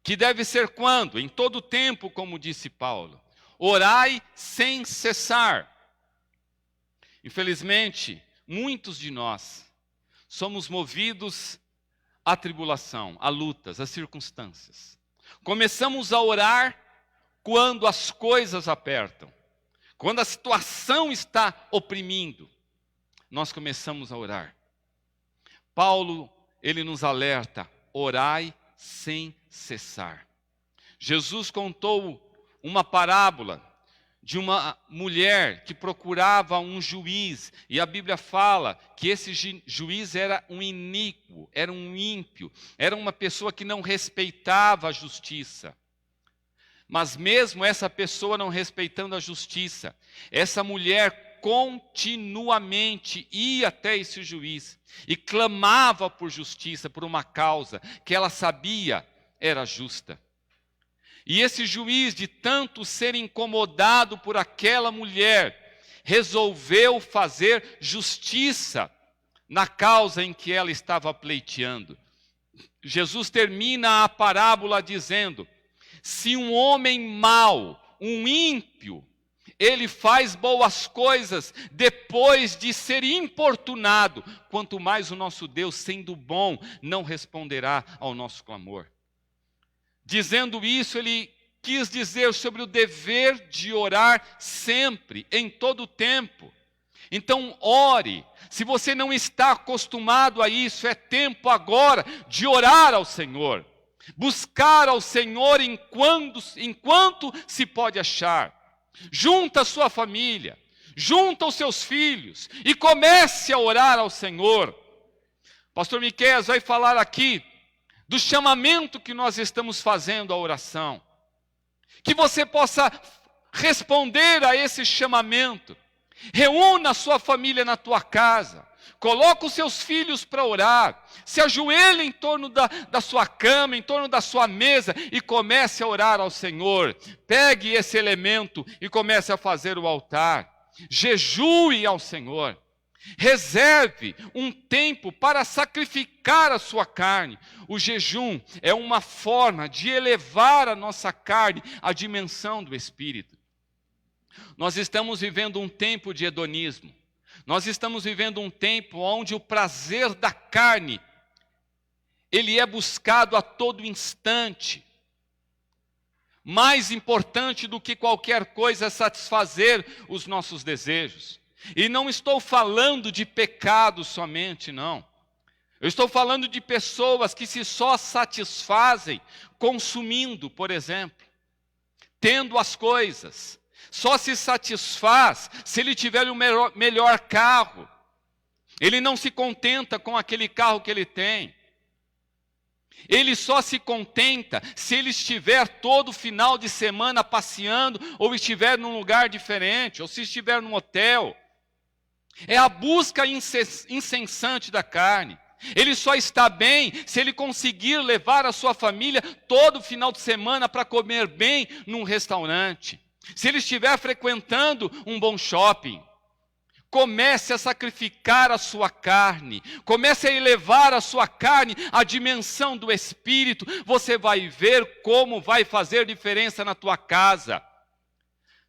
que deve ser quando? Em todo tempo, como disse Paulo. Orai sem cessar. Infelizmente, muitos de nós somos movidos à tribulação, a lutas, a circunstâncias. Começamos a orar quando as coisas apertam, quando a situação está oprimindo. Nós começamos a orar. Paulo, ele nos alerta, orai sem cessar. Jesus contou uma parábola de uma mulher que procurava um juiz, e a Bíblia fala que esse juiz era um iníquo, era um ímpio, era uma pessoa que não respeitava a justiça. Mas mesmo essa pessoa não respeitando a justiça, essa mulher continuamente ia até esse juiz e clamava por justiça, por uma causa que ela sabia era justa. E esse juiz, de tanto ser incomodado por aquela mulher, resolveu fazer justiça na causa em que ela estava pleiteando. Jesus termina a parábola dizendo: se um homem mau, um ímpio, ele faz boas coisas depois de ser importunado, quanto mais o nosso Deus, sendo bom, não responderá ao nosso clamor. Dizendo isso, ele quis dizer sobre o dever de orar sempre, em todo o tempo. Então, ore. Se você não está acostumado a isso, é tempo agora de orar ao Senhor. Buscar ao Senhor enquanto se pode achar. Junta a sua família, junta os seus filhos e comece a orar ao Senhor. Pastor Miqueias vai falar aqui do chamamento que nós estamos fazendo à oração. Que você possa responder a esse chamamento. Reúna a sua família na tua casa. Coloca os seus filhos para orar. Se ajoelhe em torno da sua cama, em torno da sua mesa e comece a orar ao Senhor. Pegue esse elemento e comece a fazer o altar. Jejue ao Senhor. Reserve um tempo para sacrificar a sua carne. O jejum é uma forma de elevar a nossa carne à dimensão do Espírito. Nós estamos vivendo um tempo de hedonismo. Nós estamos vivendo um tempo onde o prazer da carne, ele é buscado a todo instante. Mais importante do que qualquer coisa é satisfazer os nossos desejos. E não estou falando de pecado somente, não. Eu estou falando de pessoas que se só satisfazem consumindo, por exemplo, tendo as coisas. Só se satisfaz se ele tiver o melhor carro. Ele não se contenta com aquele carro que ele tem. Ele só se contenta se ele estiver todo final de semana passeando, ou estiver num lugar diferente, ou se estiver num hotel. É a busca incessante da carne. Ele só está bem se ele conseguir levar a sua família todo final de semana para comer bem num restaurante. Se ele estiver frequentando um bom shopping. Comece a sacrificar a sua carne. Comece a elevar a sua carne à dimensão do Espírito. Você vai ver como vai fazer diferença na tua casa.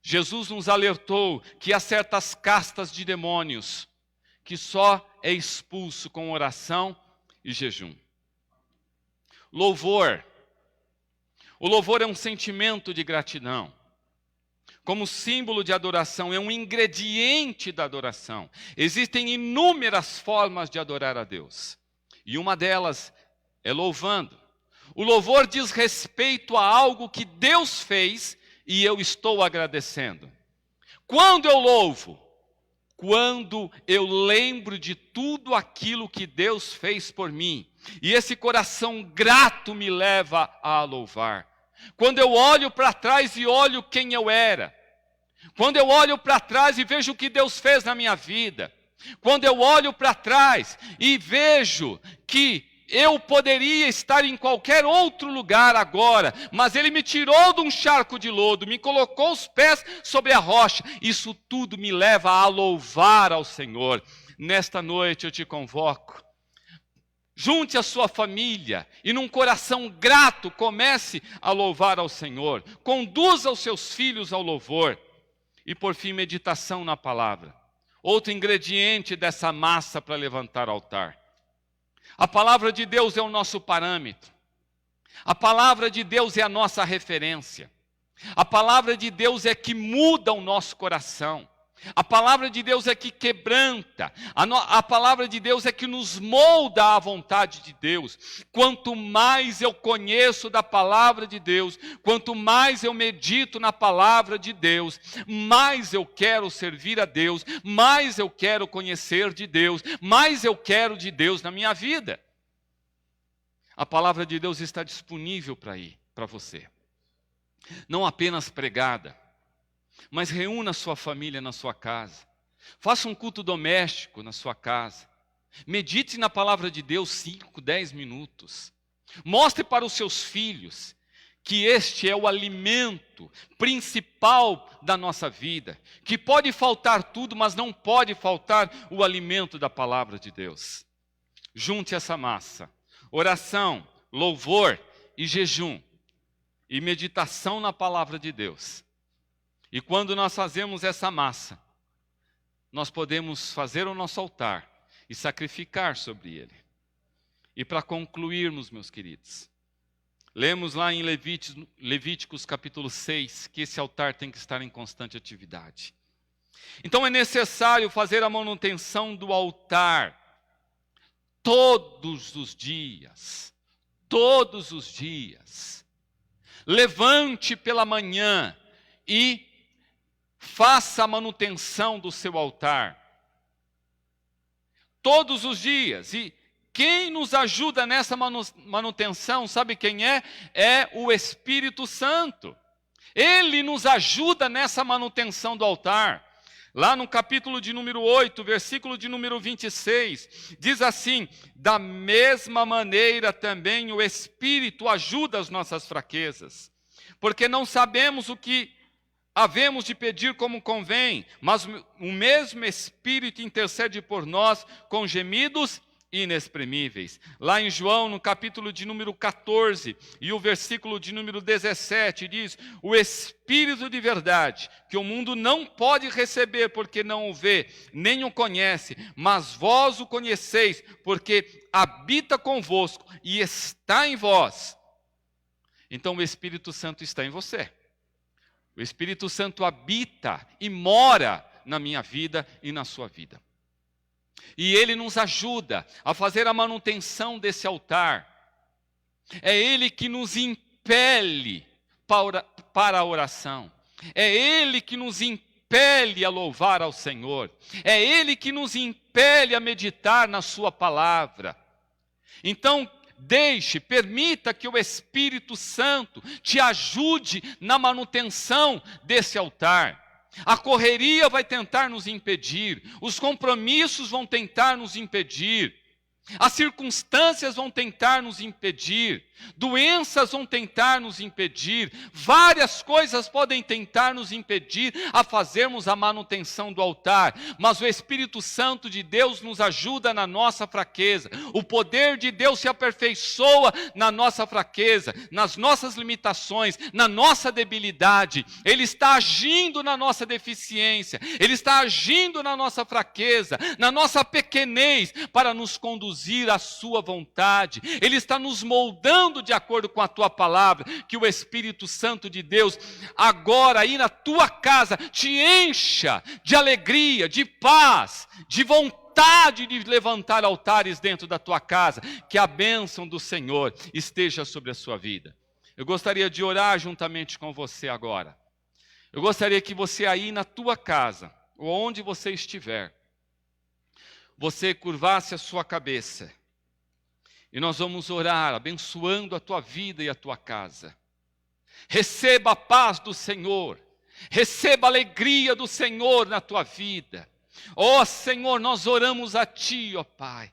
Jesus nos alertou que há certas castas de demônios que só é expulso com oração e jejum. Louvor. O louvor é um sentimento de gratidão. Como símbolo de adoração, é um ingrediente da adoração. Existem inúmeras formas de adorar a Deus. E uma delas é louvando. O louvor diz respeito a algo que Deus fez e eu estou agradecendo. Quando eu louvo? Quando eu lembro de tudo aquilo que Deus fez por mim. E esse coração grato me leva a louvar. Quando eu olho para trás e olho quem eu era. Quando eu olho para trás e vejo o que Deus fez na minha vida. Quando eu olho para trás e vejo que eu poderia estar em qualquer outro lugar agora, mas Ele me tirou de um charco de lodo, me colocou os pés sobre a rocha. Isso tudo me leva a louvar ao Senhor. Nesta noite eu te convoco. Junte a sua família e num coração grato comece a louvar ao Senhor. Conduza os seus filhos ao louvor. E por fim, meditação na palavra. Outro ingrediente dessa massa para levantar altar. A palavra de Deus é o nosso parâmetro. A palavra de Deus é a nossa referência. A palavra de Deus é que muda o nosso coração. A palavra de Deus é que quebranta. A palavra de Deus é que nos molda à vontade de Deus. Quanto mais eu conheço da palavra de Deus, quanto mais eu medito na palavra de Deus, mais eu quero servir a Deus, mais eu quero conhecer de Deus, mais eu quero de Deus na minha vida. A palavra de Deus está disponível para você. Não apenas pregada, mas reúna sua família na sua casa. Faça um culto doméstico na sua casa. Medite na palavra de Deus 5, 10 minutos. Mostre para os seus filhos que este é o alimento principal da nossa vida. Que pode faltar tudo, mas não pode faltar o alimento da palavra de Deus. Junte essa massa. Oração, louvor e jejum. E meditação na palavra de Deus. E quando nós fazemos essa massa, nós podemos fazer o nosso altar e sacrificar sobre ele. E para concluirmos, meus queridos, lemos lá em Levíticos capítulo 6, que esse altar tem que estar em constante atividade. Então é necessário fazer a manutenção do altar todos os dias. Todos os dias. Levante pela manhã e faça a manutenção do seu altar. Todos os dias. E quem nos ajuda nessa manutenção, sabe quem é? É o Espírito Santo. Ele nos ajuda nessa manutenção do altar. Lá no capítulo de número 8, versículo de número 26, diz assim: da mesma maneira também o Espírito ajuda as nossas fraquezas, porque não sabemos o que havemos de pedir como convém, mas o mesmo Espírito intercede por nós com gemidos inexprimíveis. Lá em João, no capítulo de número 14, e o versículo de número 17, diz: o Espírito de verdade, que o mundo não pode receber, porque não o vê, nem o conhece, mas vós o conheceis, porque habita convosco e está em vós. Então o Espírito Santo está em você. O Espírito Santo habita e mora na minha vida e na sua vida. E Ele nos ajuda a fazer a manutenção desse altar. É Ele que nos impele para a oração. É Ele que nos impele a louvar ao Senhor. É Ele que nos impele a meditar na sua palavra. Então, permita que o Espírito Santo te ajude na manutenção desse altar. A correria vai tentar nos impedir, os compromissos vão tentar nos impedir, as circunstâncias vão tentar nos impedir, doenças vão tentar nos impedir, várias coisas podem tentar nos impedir a fazermos a manutenção do altar, mas o Espírito Santo de Deus nos ajuda na nossa fraqueza. O poder de Deus se aperfeiçoa na nossa fraqueza, nas nossas limitações, na nossa debilidade. Ele está agindo na nossa deficiência, Ele está agindo na nossa fraqueza, na nossa pequenez, para nos conduzir à sua vontade. Ele está nos moldando de acordo com a tua palavra. Que o Espírito Santo de Deus agora aí na tua casa te encha de alegria, de paz, de vontade de levantar altares dentro da tua casa. Que a bênção do Senhor esteja sobre a sua vida. Eu gostaria de orar juntamente com você agora. Eu gostaria que você aí na tua casa, ou onde você estiver, você curvasse a sua cabeça. E nós vamos orar, abençoando a tua vida e a tua casa. Receba a paz do Senhor. Receba a alegria do Senhor na tua vida. Ó Senhor, nós oramos a Ti, ó Pai,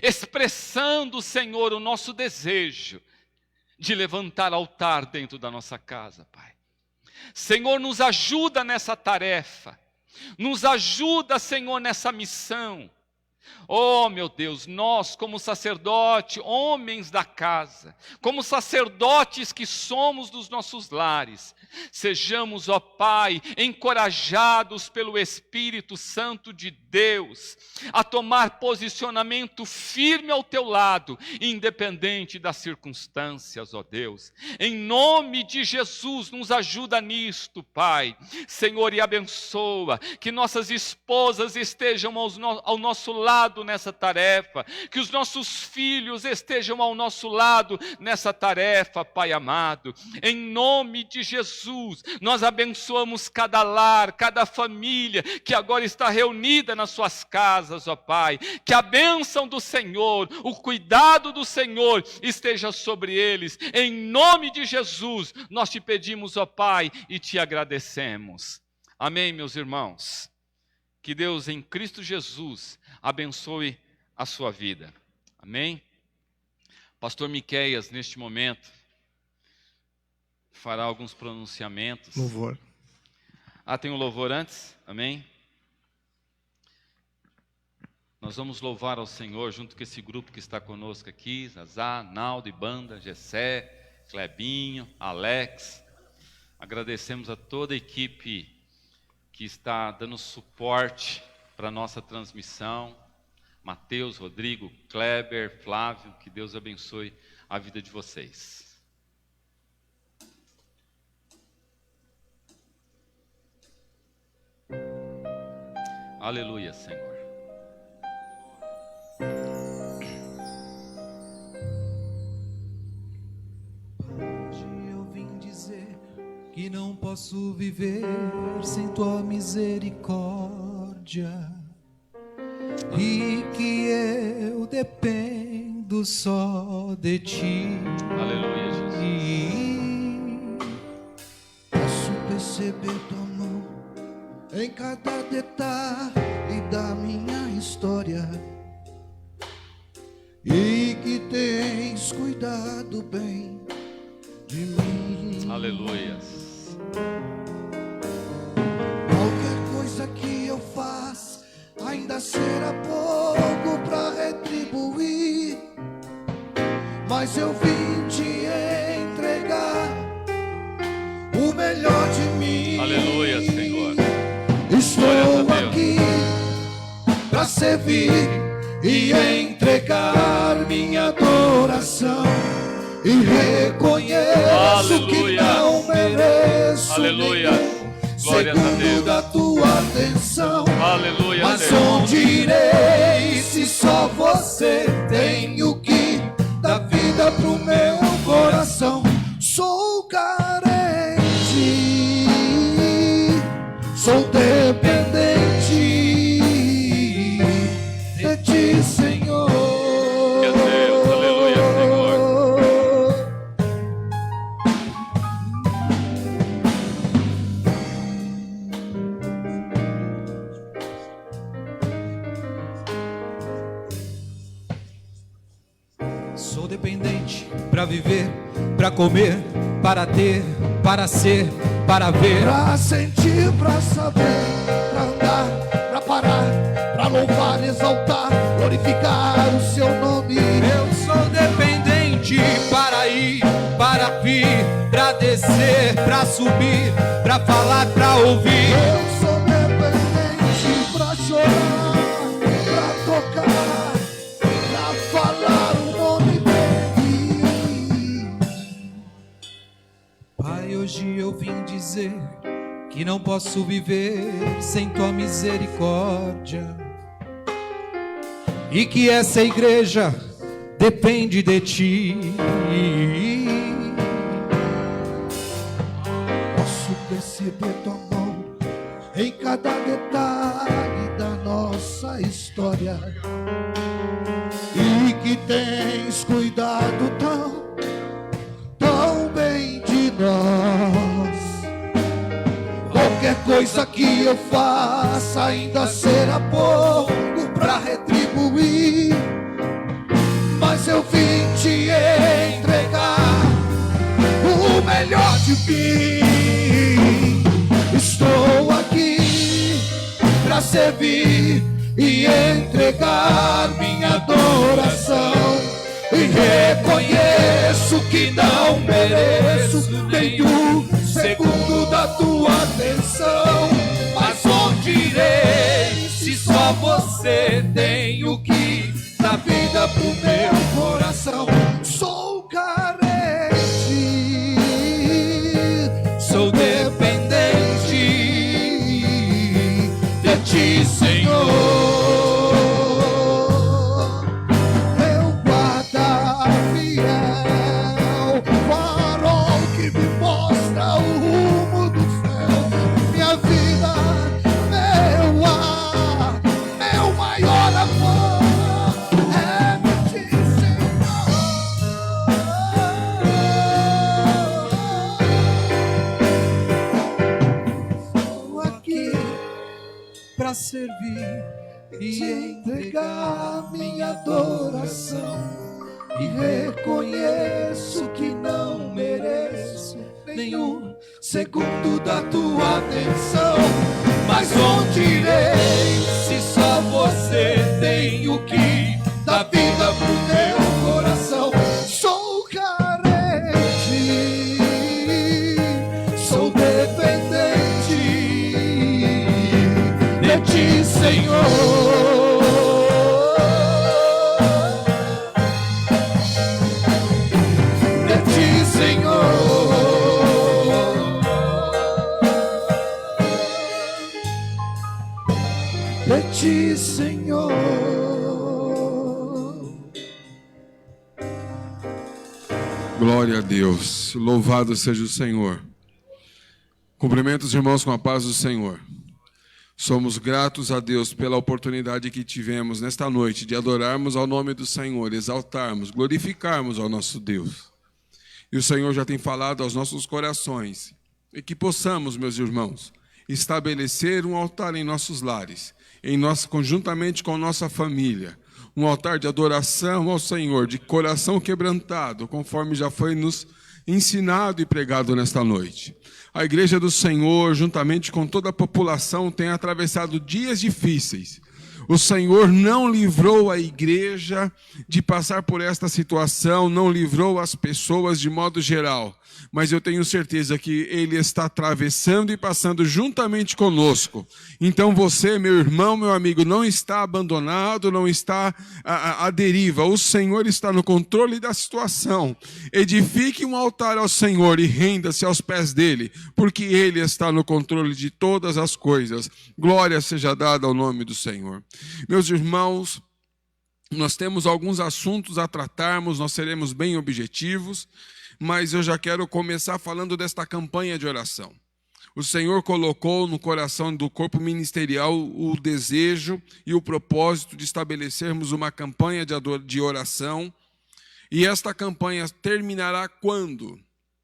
expressando, Senhor, o nosso desejo de levantar altar dentro da nossa casa, Pai. Senhor, nos ajuda nessa tarefa. Nos ajuda, Senhor, nessa missão. Oh, meu Deus, nós como sacerdote, homens da casa, como sacerdotes que somos dos nossos lares, sejamos, ó Pai, encorajados pelo Espírito Santo de Deus, a tomar posicionamento firme ao Teu lado, independente das circunstâncias, ó Deus. Em nome de Jesus, nos ajuda nisto, Pai. Senhor, e abençoa, que nossas esposas estejam ao nosso lado nessa tarefa, que os nossos filhos estejam ao nosso lado nessa tarefa, Pai amado. Em nome de Jesus, nós abençoamos cada lar, cada família que agora está reunida nas suas casas, ó Pai. Que a bênção do Senhor, o cuidado do Senhor esteja sobre eles. Em nome de Jesus, nós te pedimos, ó Pai, e te agradecemos. Amém, meus irmãos. Que Deus em Cristo Jesus abençoe a sua vida. Amém? Pastor Miqueias, neste momento, fará alguns pronunciamentos. Louvor. Tem um louvor antes? Amém? Nós vamos louvar ao Senhor junto com esse grupo que está conosco aqui, Zazá, Naldo e Banda, Gessé, Clebinho, Alex. Agradecemos a toda a equipe que está dando suporte para a nossa transmissão. Mateus, Rodrigo, Kleber, Flávio, que Deus abençoe a vida de vocês. Aleluia, Senhor. Hoje eu vim dizer que não posso viver sem tua misericórdia e que eu dependo só de ti. Aleluia, Jesus. Posso perceber tua mão em cada detalhe da minha história e que tens cuidado bem de mim. Aleluia. Qualquer coisa que eu faça ainda será pouco para retribuir, mas eu vim te entregar o melhor de mim. Aleluia, Senhor. Estou aqui para servir e entregar minha adoração, e reconheço Aleluia. que não mereço Aleluia. Glórias a segundo Deus. da tua atenção. Aleluia, Mas Deus. onde irei se só você tem o que dá vida pro meu coração? Sou carente, sou dependente de ti, Senhor. Meu Deus, aleluia, Senhor. Sou dependente para viver, para comer, para ter, para ser, para ver, para sentir, para saber, para andar, para parar, para louvar, exaltar, glorificar o seu nome. Eu sou dependente para ir, para vir, para descer, para subir, para falar, para ouvir. Eu sou dependente para chorar, para tocar, para falar o nome dele. Pai, hoje eu vim dizer que não posso viver sem tua misericórdia e que essa igreja depende de ti. Posso perceber tua mão em cada detalhe da nossa história e que tens cuidado tão bem de coisa que eu faça ainda será pouco para retribuir. Mas eu vim te entregar o melhor de mim. Estou aqui para servir e entregar minha adoração. E reconheço que não mereço nem um segundo da tua atenção. Mas onde irei se só você tem o que dá vida pro meu coração? Sou carente, sou dependente de ti, Senhor. Para servir e entregar minha adoração. E reconheço que não mereço nenhum segundo da tua atenção. Mas onde irei se só você tem o que dá vida pro meu coração? Sou carente, sou dependente de ti, Senhor. De ti, Senhor. De ti, Senhor. Glória a Deus. Louvado seja o Senhor. Cumprimento os irmãos com a paz do Senhor. Somos gratos a Deus pela oportunidade que tivemos nesta noite de adorarmos ao nome do Senhor, exaltarmos, glorificarmos ao nosso Deus. E o Senhor já tem falado aos nossos corações, e que possamos, meus irmãos, estabelecer um altar em nossos lares, conjuntamente com nossa família, um altar de adoração ao Senhor, de coração quebrantado, conforme já foi nos ensinado e pregado nesta noite. A Igreja do Senhor, juntamente com toda a população, tem atravessado dias difíceis. O Senhor não livrou a igreja de passar por esta situação, não livrou as pessoas de modo geral. Mas eu tenho certeza que Ele está atravessando e passando juntamente conosco. Então você, meu irmão, meu amigo, não está abandonado, não está à deriva. O Senhor está no controle da situação. Edifique um altar ao Senhor e renda-se aos pés dEle, porque Ele está no controle de todas as coisas. Glória seja dada ao nome do Senhor. Meus irmãos, nós temos alguns assuntos a tratarmos, nós seremos bem objetivos, mas eu já quero começar falando desta campanha de oração. O Senhor colocou no coração do corpo ministerial o desejo e o propósito de estabelecermos uma campanha de oração. E esta campanha terminará quando?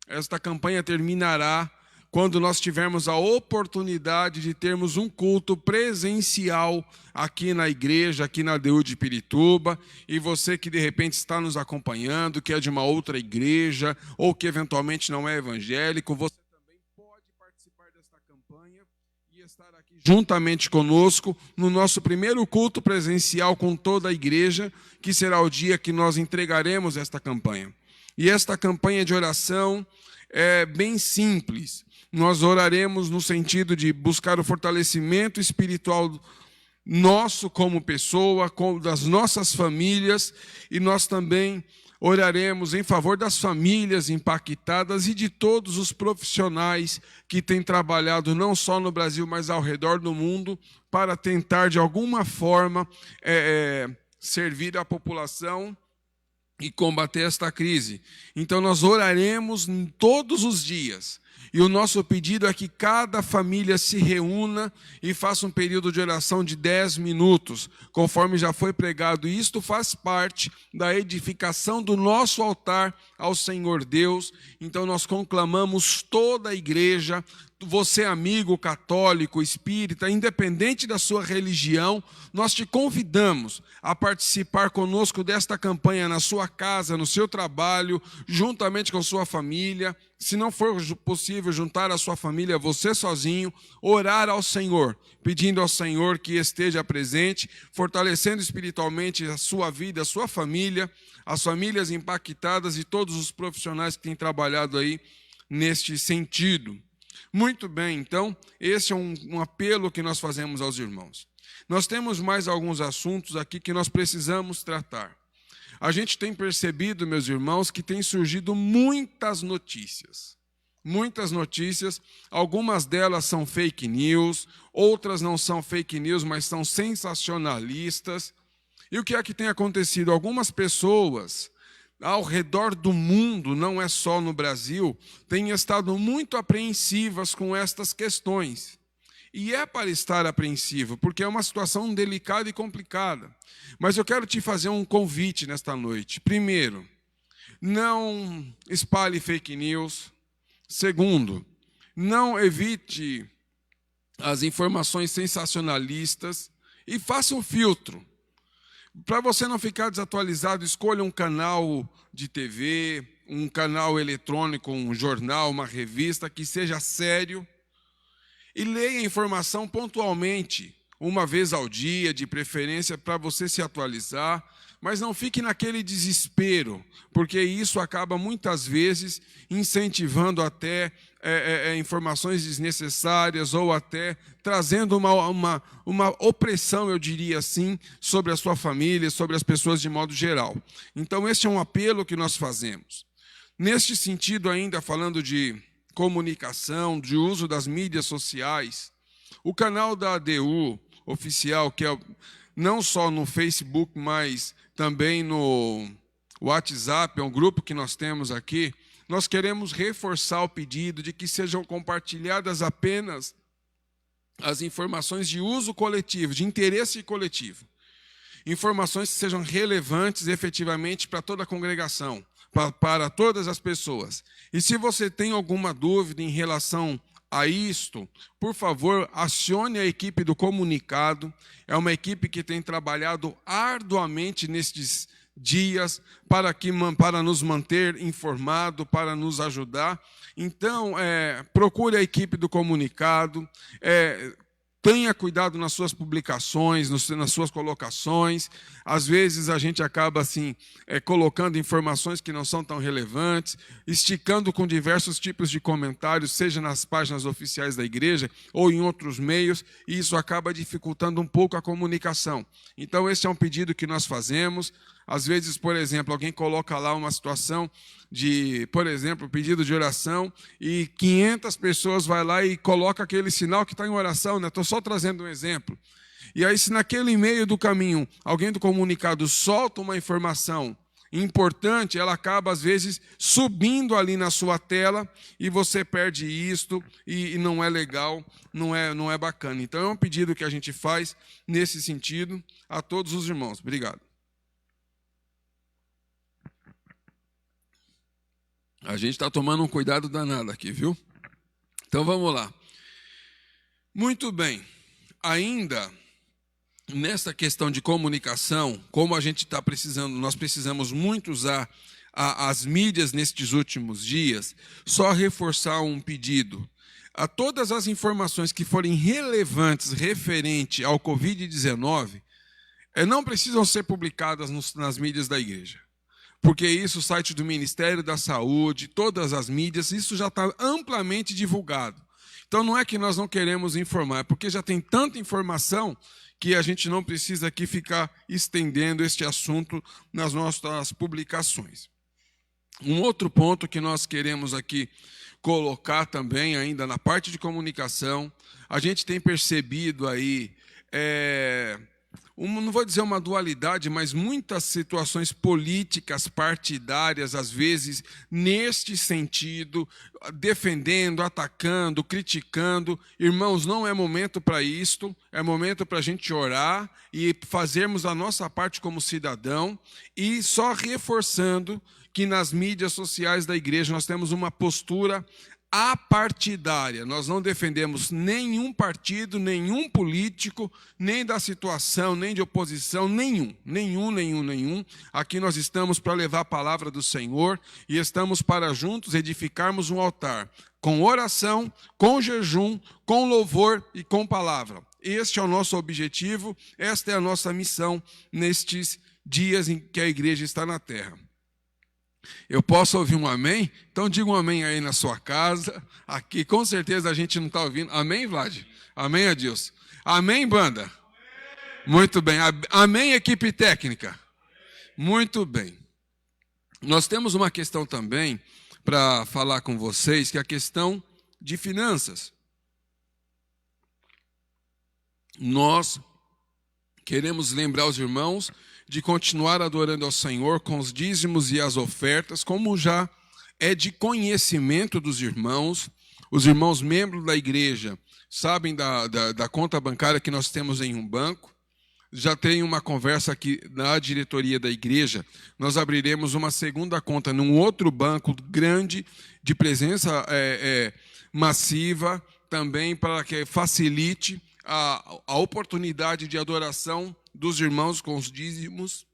Esta campanha terminará quando nós tivermos a oportunidade de termos um culto presencial aqui na igreja, aqui na ADU de Pirituba, e você que de repente está nos acompanhando, que é de uma outra igreja, ou que eventualmente não é evangélico, você também pode participar desta campanha e estar aqui juntamente conosco no nosso primeiro culto presencial com toda a igreja, que será o dia que nós entregaremos esta campanha. E esta campanha de oração é bem simples. Nós oraremos no sentido de buscar o fortalecimento espiritual nosso como pessoa, das nossas famílias, e nós também oraremos em favor das famílias impactadas e de todos os profissionais que têm trabalhado não só no Brasil, mas ao redor do mundo, para tentar de alguma forma servir a população e combater esta crise. Então nós oraremos todos os dias. E o nosso pedido é que cada família se reúna e faça um período de oração de 10 minutos, conforme já foi pregado. E isto faz parte da edificação do nosso altar ao Senhor Deus. Então nós conclamamos toda a igreja, você amigo católico, espírita, independente da sua religião, nós te convidamos a participar conosco desta campanha na sua casa, no seu trabalho, juntamente com sua família. Se não for possível juntar a sua família, você sozinho, orar ao Senhor, pedindo ao Senhor que esteja presente, fortalecendo espiritualmente a sua vida, a sua família, as famílias impactadas e todos os profissionais que têm trabalhado aí neste sentido. Muito bem, então, esse é um apelo que nós fazemos aos irmãos. Nós temos mais alguns assuntos aqui que nós precisamos tratar. A gente tem percebido, meus irmãos, que tem surgido muitas notícias. Muitas notícias, algumas delas são fake news, outras não são fake news, mas são sensacionalistas. E o que é que tem acontecido? Algumas pessoas ao redor do mundo, não é só no Brasil, têm estado muito apreensivas com estas questões. E é para estar apreensivo, porque é uma situação delicada e complicada. Mas eu quero te fazer um convite nesta noite. Primeiro, não espalhe fake news. Segundo, não evite as informações sensacionalistas e faça um filtro. Para você não ficar desatualizado, escolha um canal de TV, um canal eletrônico, um jornal, uma revista que seja sério e leia a informação pontualmente, uma vez ao dia, de preferência, para você se atualizar, mas não fique naquele desespero, porque isso acaba muitas vezes incentivando até informações desnecessárias ou até trazendo uma opressão, eu diria assim, sobre a sua família, sobre as pessoas de modo geral. Então, este é um apelo que nós fazemos. Neste sentido, ainda falando de comunicação, de uso das mídias sociais, o canal da ADU oficial, que é não só no Facebook, mas também no WhatsApp, é um grupo que nós temos aqui, nós queremos reforçar o pedido de que sejam compartilhadas apenas as informações de uso coletivo, de interesse coletivo. Informações que sejam relevantes efetivamente para toda a congregação, para todas as pessoas. E se você tem alguma dúvida em relação a isto, por favor, acione a equipe do comunicado. É uma equipe que tem trabalhado arduamente nestes dias para nos manter informado, para nos ajudar. Então, procure a equipe do comunicado, tenha cuidado nas suas publicações, nas suas colocações. Às vezes a gente acaba assim, colocando informações que não são tão relevantes, esticando com diversos tipos de comentários, seja nas páginas oficiais da igreja ou em outros meios, e isso acaba dificultando um pouco a comunicação. Então, esse é um pedido que nós fazemos. Às vezes, por exemplo, alguém coloca lá uma situação de, por exemplo, pedido de oração, e 500 pessoas vai lá e coloca aquele sinal que está em oração, né? Estou só trazendo um exemplo. E aí, se naquele meio do caminho, alguém do comunicado solta uma informação importante, ela acaba, às vezes, subindo ali na sua tela, e você perde isto, e não é legal, não é bacana. Então, é um pedido que a gente faz nesse sentido a todos os irmãos. Obrigado. A gente está tomando um cuidado danado aqui, viu? Então, vamos lá. Muito bem. Ainda nessa questão de comunicação, como a gente está precisando, nós precisamos muito usar as mídias nestes últimos dias, só reforçar um pedido. A todas as informações que forem relevantes referente ao Covid-19, não precisam ser publicadas nas mídias da igreja. Porque isso, o site do Ministério da Saúde, todas as mídias, isso já está amplamente divulgado. Então, não é que nós não queremos informar, é porque já tem tanta informação que a gente não precisa aqui ficar estendendo este assunto nas nossas publicações. Um outro ponto que nós queremos aqui colocar também, ainda na parte de comunicação, a gente tem percebido aí não vou dizer uma dualidade, mas muitas situações políticas, partidárias, às vezes, neste sentido, defendendo, atacando, criticando. Irmãos, não é momento para isto, é momento para a gente orar e fazermos a nossa parte como cidadão, e só reforçando que nas mídias sociais da igreja nós temos uma postura apartidária. Nós não defendemos nenhum partido, nenhum político, nem da situação, nem de oposição, nenhum. Aqui nós estamos para levar a palavra do Senhor e estamos para juntos edificarmos um altar, com oração, com jejum, com louvor e com palavra. Este é o nosso objetivo, esta é a nossa missão nestes dias em que a igreja está na terra. Eu posso ouvir um amém? Então diga um amém aí na sua casa. Aqui com certeza a gente não está ouvindo. Amém, Vlad? Amém, Adilson? Amém, banda? Amém. Muito bem. Amém, equipe técnica? Muito bem. Nós temos uma questão também para falar com vocês, que é a questão de finanças. Nós queremos lembrar os irmãos de continuar adorando ao Senhor com os dízimos e as ofertas, como já é de conhecimento dos irmãos. Os irmãos membros da igreja sabem da conta bancária que nós temos em um banco. Já tem uma conversa aqui na diretoria da igreja. Nós abriremos uma segunda conta num outro banco grande, de presença massiva, também para que facilite a oportunidade de adoração dos irmãos com os dízimos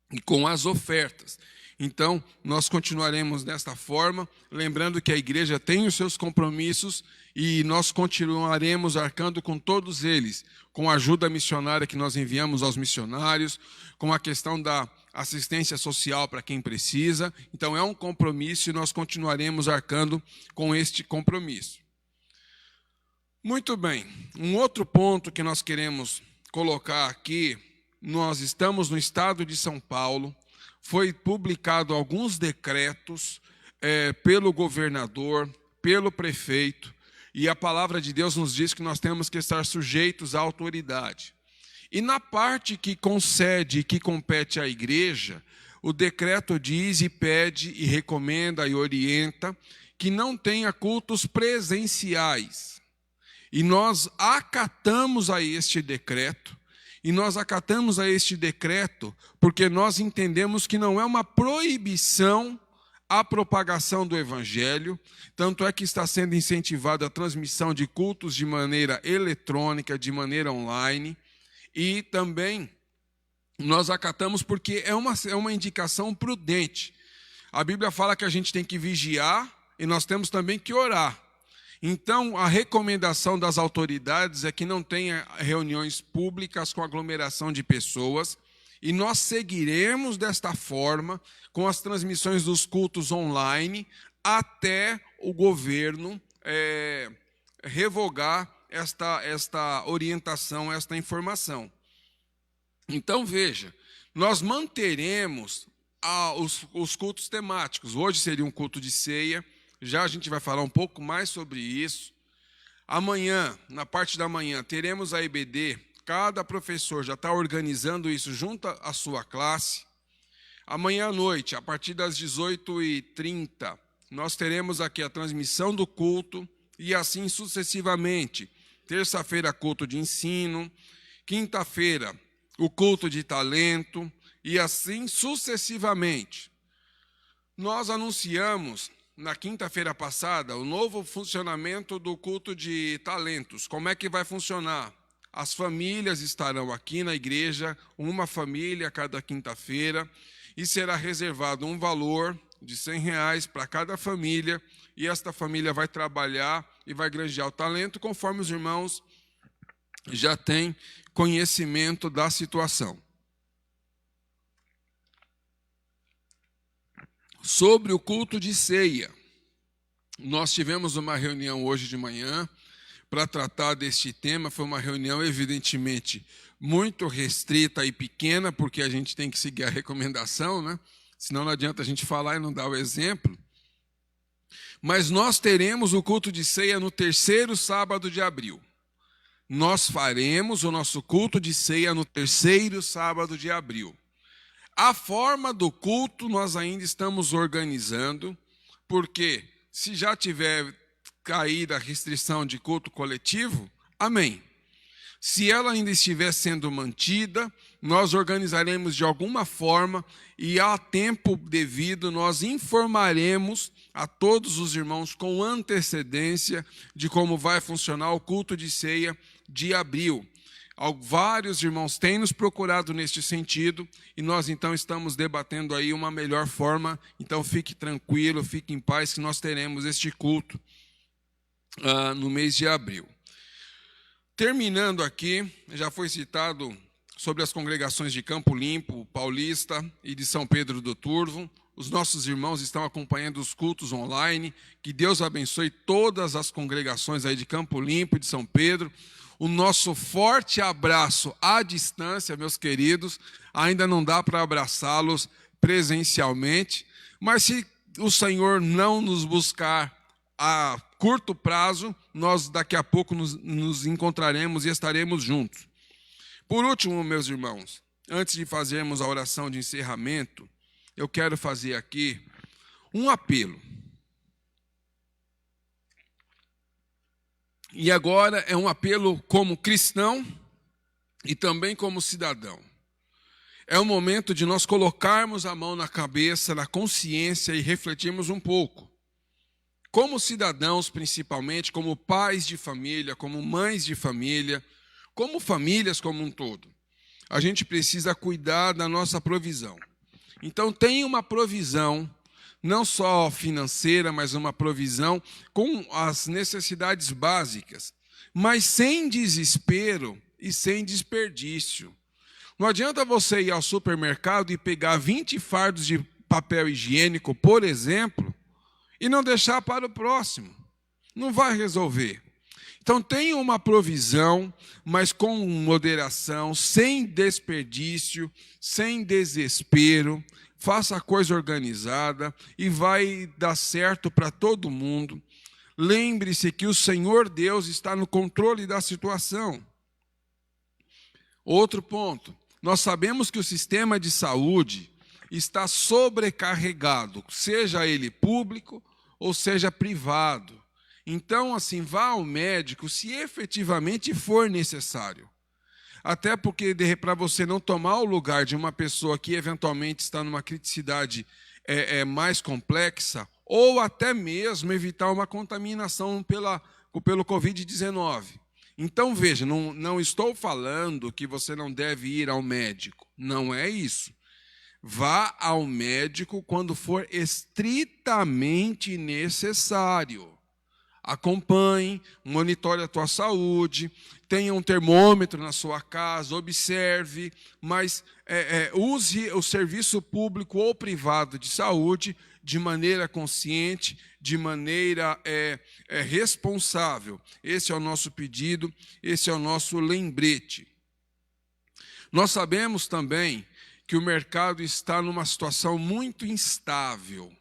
e com as ofertas. Então, nós continuaremos desta forma, lembrando que a igreja tem os seus compromissos e nós continuaremos arcando com todos eles, com a ajuda missionária que nós enviamos aos missionários, com a questão da assistência social para quem precisa. Então, é um compromisso e nós continuaremos arcando com este compromisso. Muito bem, um outro ponto que nós queremos colocar aqui, nós estamos no estado de São Paulo, foi publicado alguns decretos pelo governador, pelo prefeito, e a palavra de Deus nos diz que nós temos que estar sujeitos à autoridade. E na parte que concede e que compete à igreja, o decreto diz e pede e recomenda e orienta que não tenha cultos presenciais. E nós acatamos a este decreto, porque nós entendemos que não é uma proibição a propagação do evangelho, tanto é que está sendo incentivada a transmissão de cultos de maneira eletrônica, de maneira online, e também nós acatamos porque é uma indicação prudente. A Bíblia fala que a gente tem que vigiar e nós temos também que orar. Então, a recomendação das autoridades é que não tenha reuniões públicas com aglomeração de pessoas, e nós seguiremos desta forma com as transmissões dos cultos online até o governo revogar esta orientação, esta informação. Então, veja, nós manteremos os cultos temáticos. Hoje seria um culto de ceia. Já a gente vai falar um pouco mais sobre isso. Amanhã, na parte da manhã, teremos a EBD. Cada professor já está organizando isso junto à sua classe. Amanhã à noite, a partir das 18h30, nós teremos aqui a transmissão do culto e assim sucessivamente. Terça-feira, culto de ensino. Quinta-feira, o culto de talento e assim sucessivamente. Nós anunciamos na quinta-feira passada o novo funcionamento do culto de talentos. Como é que vai funcionar? As famílias estarão aqui na igreja, uma família a cada quinta-feira, e será reservado um valor de R$100 para cada família, e esta família vai trabalhar e vai granjear o talento, conforme os irmãos já têm conhecimento da situação. Sobre o culto de ceia, nós tivemos uma reunião hoje de manhã para tratar deste tema. Foi uma reunião, evidentemente, muito restrita e pequena, porque a gente tem que seguir a recomendação, né? Senão não adianta a gente falar e não dar o exemplo. Mas nós teremos o culto de ceia no terceiro sábado de abril. nós faremos o nosso culto de ceia no 3º sábado de abril. A forma do culto nós ainda estamos organizando, porque se já tiver caído a restrição de culto coletivo, amém. Se ela ainda estiver sendo mantida, nós organizaremos de alguma forma e a tempo devido nós informaremos a todos os irmãos com antecedência de como vai funcionar o culto de ceia de abril. Vários irmãos têm nos procurado neste sentido e nós então estamos debatendo aí uma melhor forma. Então fique tranquilo, fique em paz que nós teremos este culto no mês de abril. Terminando aqui, já foi citado sobre as congregações de Campo Limpo, Paulista e de São Pedro do Turvo. Os nossos irmãos estão acompanhando os cultos online. Que Deus abençoe todas as congregações aí de Campo Limpo e de São Pedro. O nosso forte abraço à distância, meus queridos. Ainda não dá para abraçá-los presencialmente, mas se o Senhor não nos buscar a curto prazo, nós daqui a pouco nos encontraremos e estaremos juntos. Por último, meus irmãos, antes de fazermos a oração de encerramento, eu quero fazer aqui um apelo. E agora é um apelo como cristão e também como cidadão. É o momento de nós colocarmos a mão na cabeça, na consciência e refletirmos um pouco. Como cidadãos, principalmente, como pais de família, como mães de família, como famílias como um todo, a gente precisa cuidar da nossa provisão. Então, tem uma provisão, não só financeira, mas uma provisão com as necessidades básicas, mas sem desespero e sem desperdício. Não adianta você ir ao supermercado e pegar 20 fardos de papel higiênico, por exemplo, e não deixar para o próximo. Não vai resolver. Então, tenha uma provisão, mas com moderação, sem desperdício, sem desespero. Faça a coisa organizada e vai dar certo para todo mundo. Lembre-se que o Senhor Deus está no controle da situação. Outro ponto. Nós sabemos que o sistema de saúde está sobrecarregado, seja ele público ou seja privado. Então, assim, vá ao médico se efetivamente for necessário. Até porque, para você não tomar o lugar de uma pessoa que eventualmente está numa criticidade mais complexa, ou até mesmo evitar uma contaminação pelo Covid-19. Então, veja, não estou falando que você não deve ir ao médico. Não é isso. Vá ao médico quando for estritamente necessário. Acompanhe, monitore a tua saúde, tenha um termômetro na sua casa, observe, mas use o serviço público ou privado de saúde de maneira consciente, de maneira responsável. Esse é o nosso pedido, esse é o nosso lembrete. Nós sabemos também que o mercado está numa situação muito instável.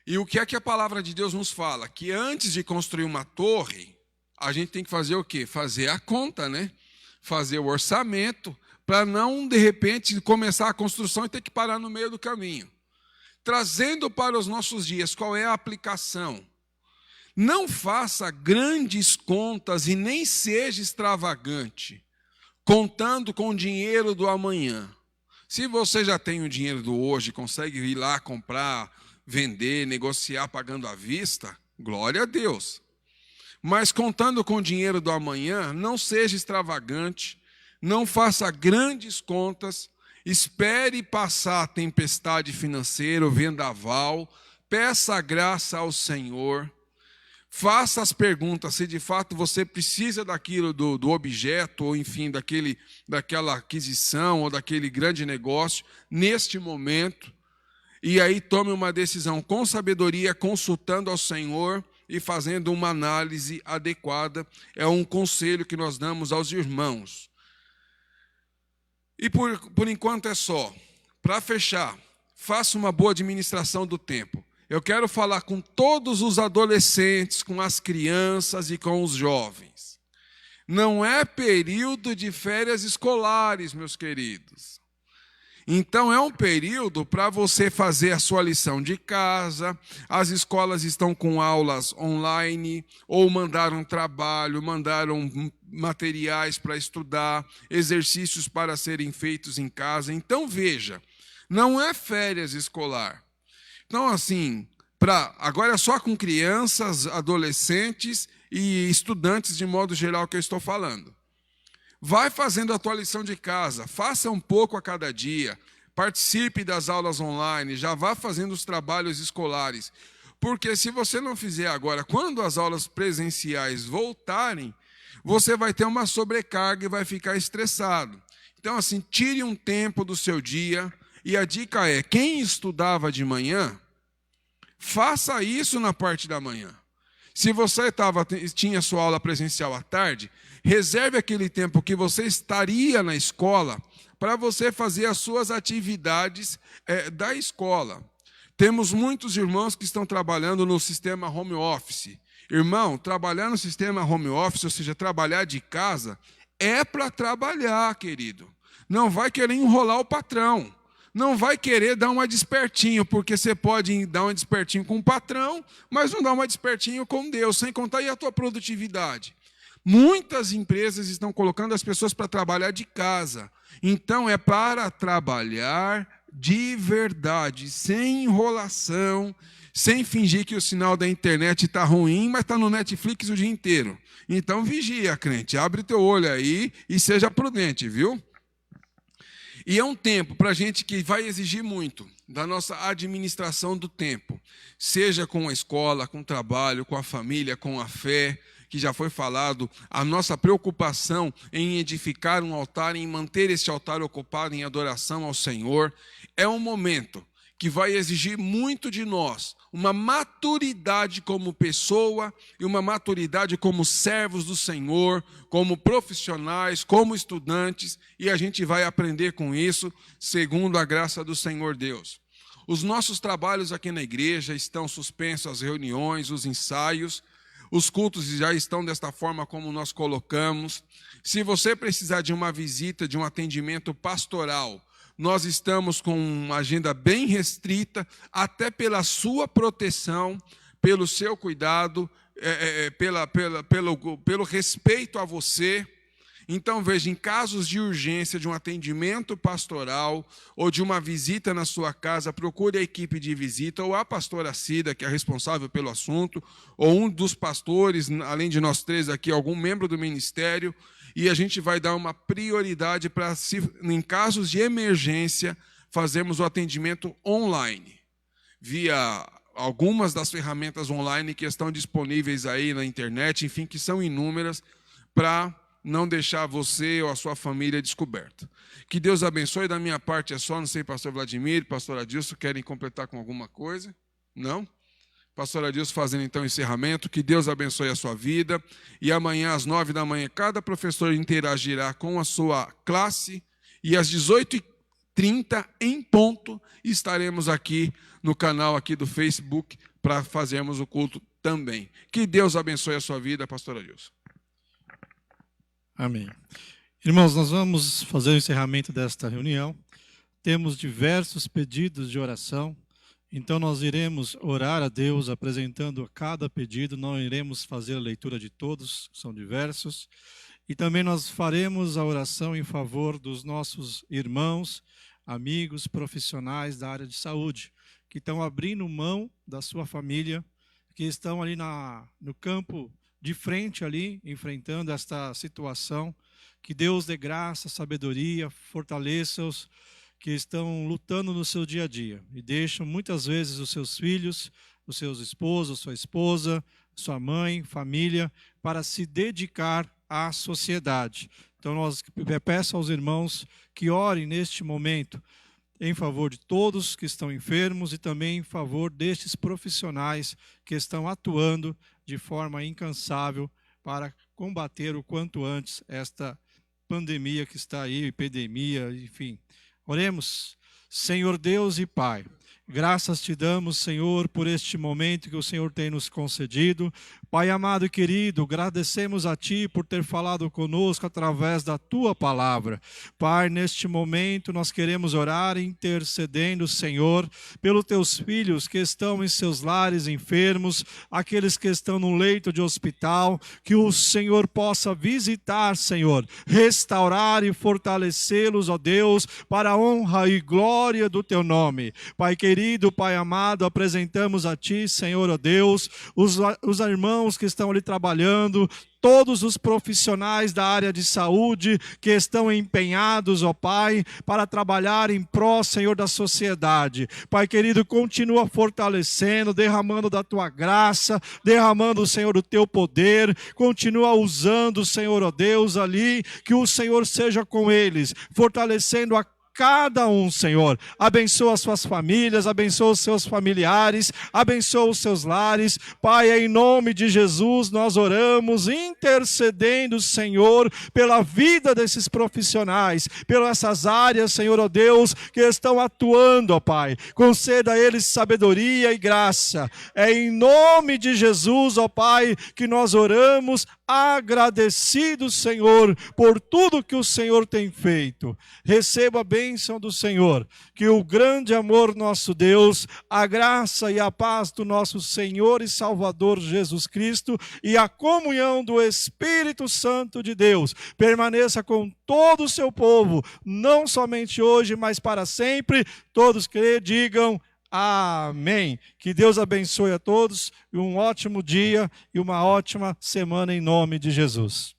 E o que é que a palavra de Deus nos fala? Que antes de construir uma torre, a gente tem que fazer o quê? Fazer a conta, né? Fazer o orçamento, para não, de repente, começar a construção e ter que parar no meio do caminho. Trazendo para os nossos dias, qual é a aplicação? Não faça grandes contas e nem seja extravagante, contando com o dinheiro do amanhã. Se você já tem o dinheiro do hoje, consegue ir lá comprar, vender, negociar pagando à vista, glória a Deus. Mas contando com o dinheiro do amanhã, não seja extravagante, não faça grandes contas, espere passar a tempestade financeira, o vendaval, peça graça ao Senhor, faça as perguntas se de fato você precisa daquilo, do objeto, ou enfim, daquela aquisição, ou daquele grande negócio, neste momento. E aí tome uma decisão com sabedoria, consultando ao Senhor e fazendo uma análise adequada. É um conselho que nós damos aos irmãos. E por enquanto é só. Para fechar, faça uma boa administração do tempo. Eu quero falar com todos os adolescentes, com as crianças e com os jovens. Não é período de férias escolares, meus queridos. Então é um período para você fazer a sua lição de casa. As escolas estão com aulas online, ou mandaram trabalho, mandaram materiais para estudar, exercícios para serem feitos em casa. Então veja, não é férias escolar. Então assim, agora é só com crianças, adolescentes e estudantes de modo geral que eu estou falando. Vai fazendo a tua lição de casa, faça um pouco a cada dia, participe das aulas online, já vá fazendo os trabalhos escolares. Porque se você não fizer agora, quando as aulas presenciais voltarem, você vai ter uma sobrecarga e vai ficar estressado. Então, assim, tire um tempo do seu dia, e a dica é, quem estudava de manhã, faça isso na parte da manhã. Se você tinha sua aula presencial à tarde, reserve aquele tempo que você estaria na escola para você fazer as suas atividades da escola. Temos muitos irmãos que estão trabalhando no sistema home office. Irmão, trabalhar no sistema home office, ou seja, trabalhar de casa, é para trabalhar, querido. Não vai querer enrolar o patrão. Não vai querer dar uma despertinho, porque você pode dar uma despertinho com o patrão, mas não dá uma despertinho com Deus, sem contar aí a tua produtividade. Muitas empresas estão colocando as pessoas para trabalhar de casa. Então é para trabalhar de verdade, sem enrolação, sem fingir que o sinal da internet está ruim, mas está no Netflix o dia inteiro. Então vigia, crente, abre teu olho aí e seja prudente, viu? E é um tempo para a gente que vai exigir muito da nossa administração do tempo, seja com a escola, com o trabalho, com a família, com a fé, que já foi falado, a nossa preocupação em edificar um altar, em manter esse altar ocupado em adoração ao Senhor, é um momento que vai exigir muito de nós, uma maturidade como pessoa e uma maturidade como servos do Senhor, como profissionais, como estudantes, e a gente vai aprender com isso, segundo a graça do Senhor Deus. Os nossos trabalhos aqui na igreja estão suspensos, as reuniões, os ensaios, os cultos já estão desta forma como nós colocamos. Se você precisar de uma visita, de um atendimento pastoral, nós estamos com uma agenda bem restrita, até pela sua proteção, pelo seu cuidado, pelo respeito a você. Então, veja, em casos de urgência, de um atendimento pastoral ou de uma visita na sua casa, procure a equipe de visita ou a pastora Cida, que é responsável pelo assunto, ou um dos pastores, além de nós três aqui, algum membro do ministério, e a gente vai dar uma prioridade para, em casos de emergência, fazermos o atendimento online, via algumas das ferramentas online que estão disponíveis aí na internet, enfim, que são inúmeras, para não deixar você ou a sua família descoberta. Que Deus abençoe. Da minha parte é só, não sei, pastor Vladimir, pastor Adilson, querem completar com alguma coisa? Não? Pastor Adilson fazendo então o encerramento. Que Deus abençoe a sua vida. E amanhã às 9 da manhã, cada professor interagirá com a sua classe. E às 18h30, em ponto, estaremos aqui no canal aqui do Facebook para fazermos o culto também. Que Deus abençoe a sua vida, pastor Adilson. Amém. Irmãos, nós vamos fazer o encerramento desta reunião. Temos diversos pedidos de oração. Então nós iremos orar a Deus apresentando a cada pedido. Não iremos fazer a leitura de todos, são diversos. E também nós faremos a oração em favor dos nossos irmãos, amigos, profissionais da área de saúde, que estão abrindo mão da sua família, que estão ali no campo de frente ali, enfrentando esta situação. Que Deus dê graça, sabedoria, fortaleça-os que estão lutando no seu dia a dia e deixam muitas vezes os seus filhos, os seus esposos, sua esposa, sua mãe, família, para se dedicar à sociedade. Então nós peço aos irmãos que orem neste momento em favor de todos que estão enfermos e também em favor destes profissionais que estão atuando de forma incansável para combater o quanto antes esta pandemia que está aí, epidemia, enfim. Oremos. Senhor Deus e Pai, Graças te damos, Senhor, por este momento que o Senhor tem nos concedido. Pai amado e querido, agradecemos a Ti por ter falado conosco através da Tua palavra. Pai, neste momento nós queremos orar intercedendo, Senhor, pelos Teus filhos que estão em seus lares enfermos, aqueles que estão no leito de hospital, que o Senhor possa visitar, Senhor, restaurar e fortalecê-los, ó Deus, para a honra e glória do Teu nome. Pai querido, Pai amado, apresentamos a Ti, Senhor, ó Deus, os irmãos que estão ali trabalhando, todos os profissionais da área de saúde que estão empenhados, ó Pai, para trabalhar em pró, Senhor, da sociedade. Pai querido, continua fortalecendo, derramando da Tua graça, derramando, Senhor, o Teu poder, continua usando, Senhor, ó Deus, ali, que o Senhor seja com eles, fortalecendo a cada um, Senhor. Abençoa as suas famílias, abençoa os seus familiares, abençoa os seus lares. Pai, em nome de Jesus, nós oramos, intercedendo, Senhor, pela vida desses profissionais, pelas essas áreas, Senhor, ó Deus, que estão atuando, ó Pai. Conceda a eles sabedoria e graça. É em nome de Jesus, ó Pai, que nós oramos, agradecidos, Senhor, por tudo que o Senhor tem feito. Receba a bênção do Senhor, que o grande amor nosso Deus, a graça e a paz do nosso Senhor e Salvador Jesus Cristo e a comunhão do Espírito Santo de Deus permaneça com todo o seu povo, não somente hoje, mas para sempre. Todos que digam amém. Que Deus abençoe a todos, um ótimo dia e uma ótima semana em nome de Jesus.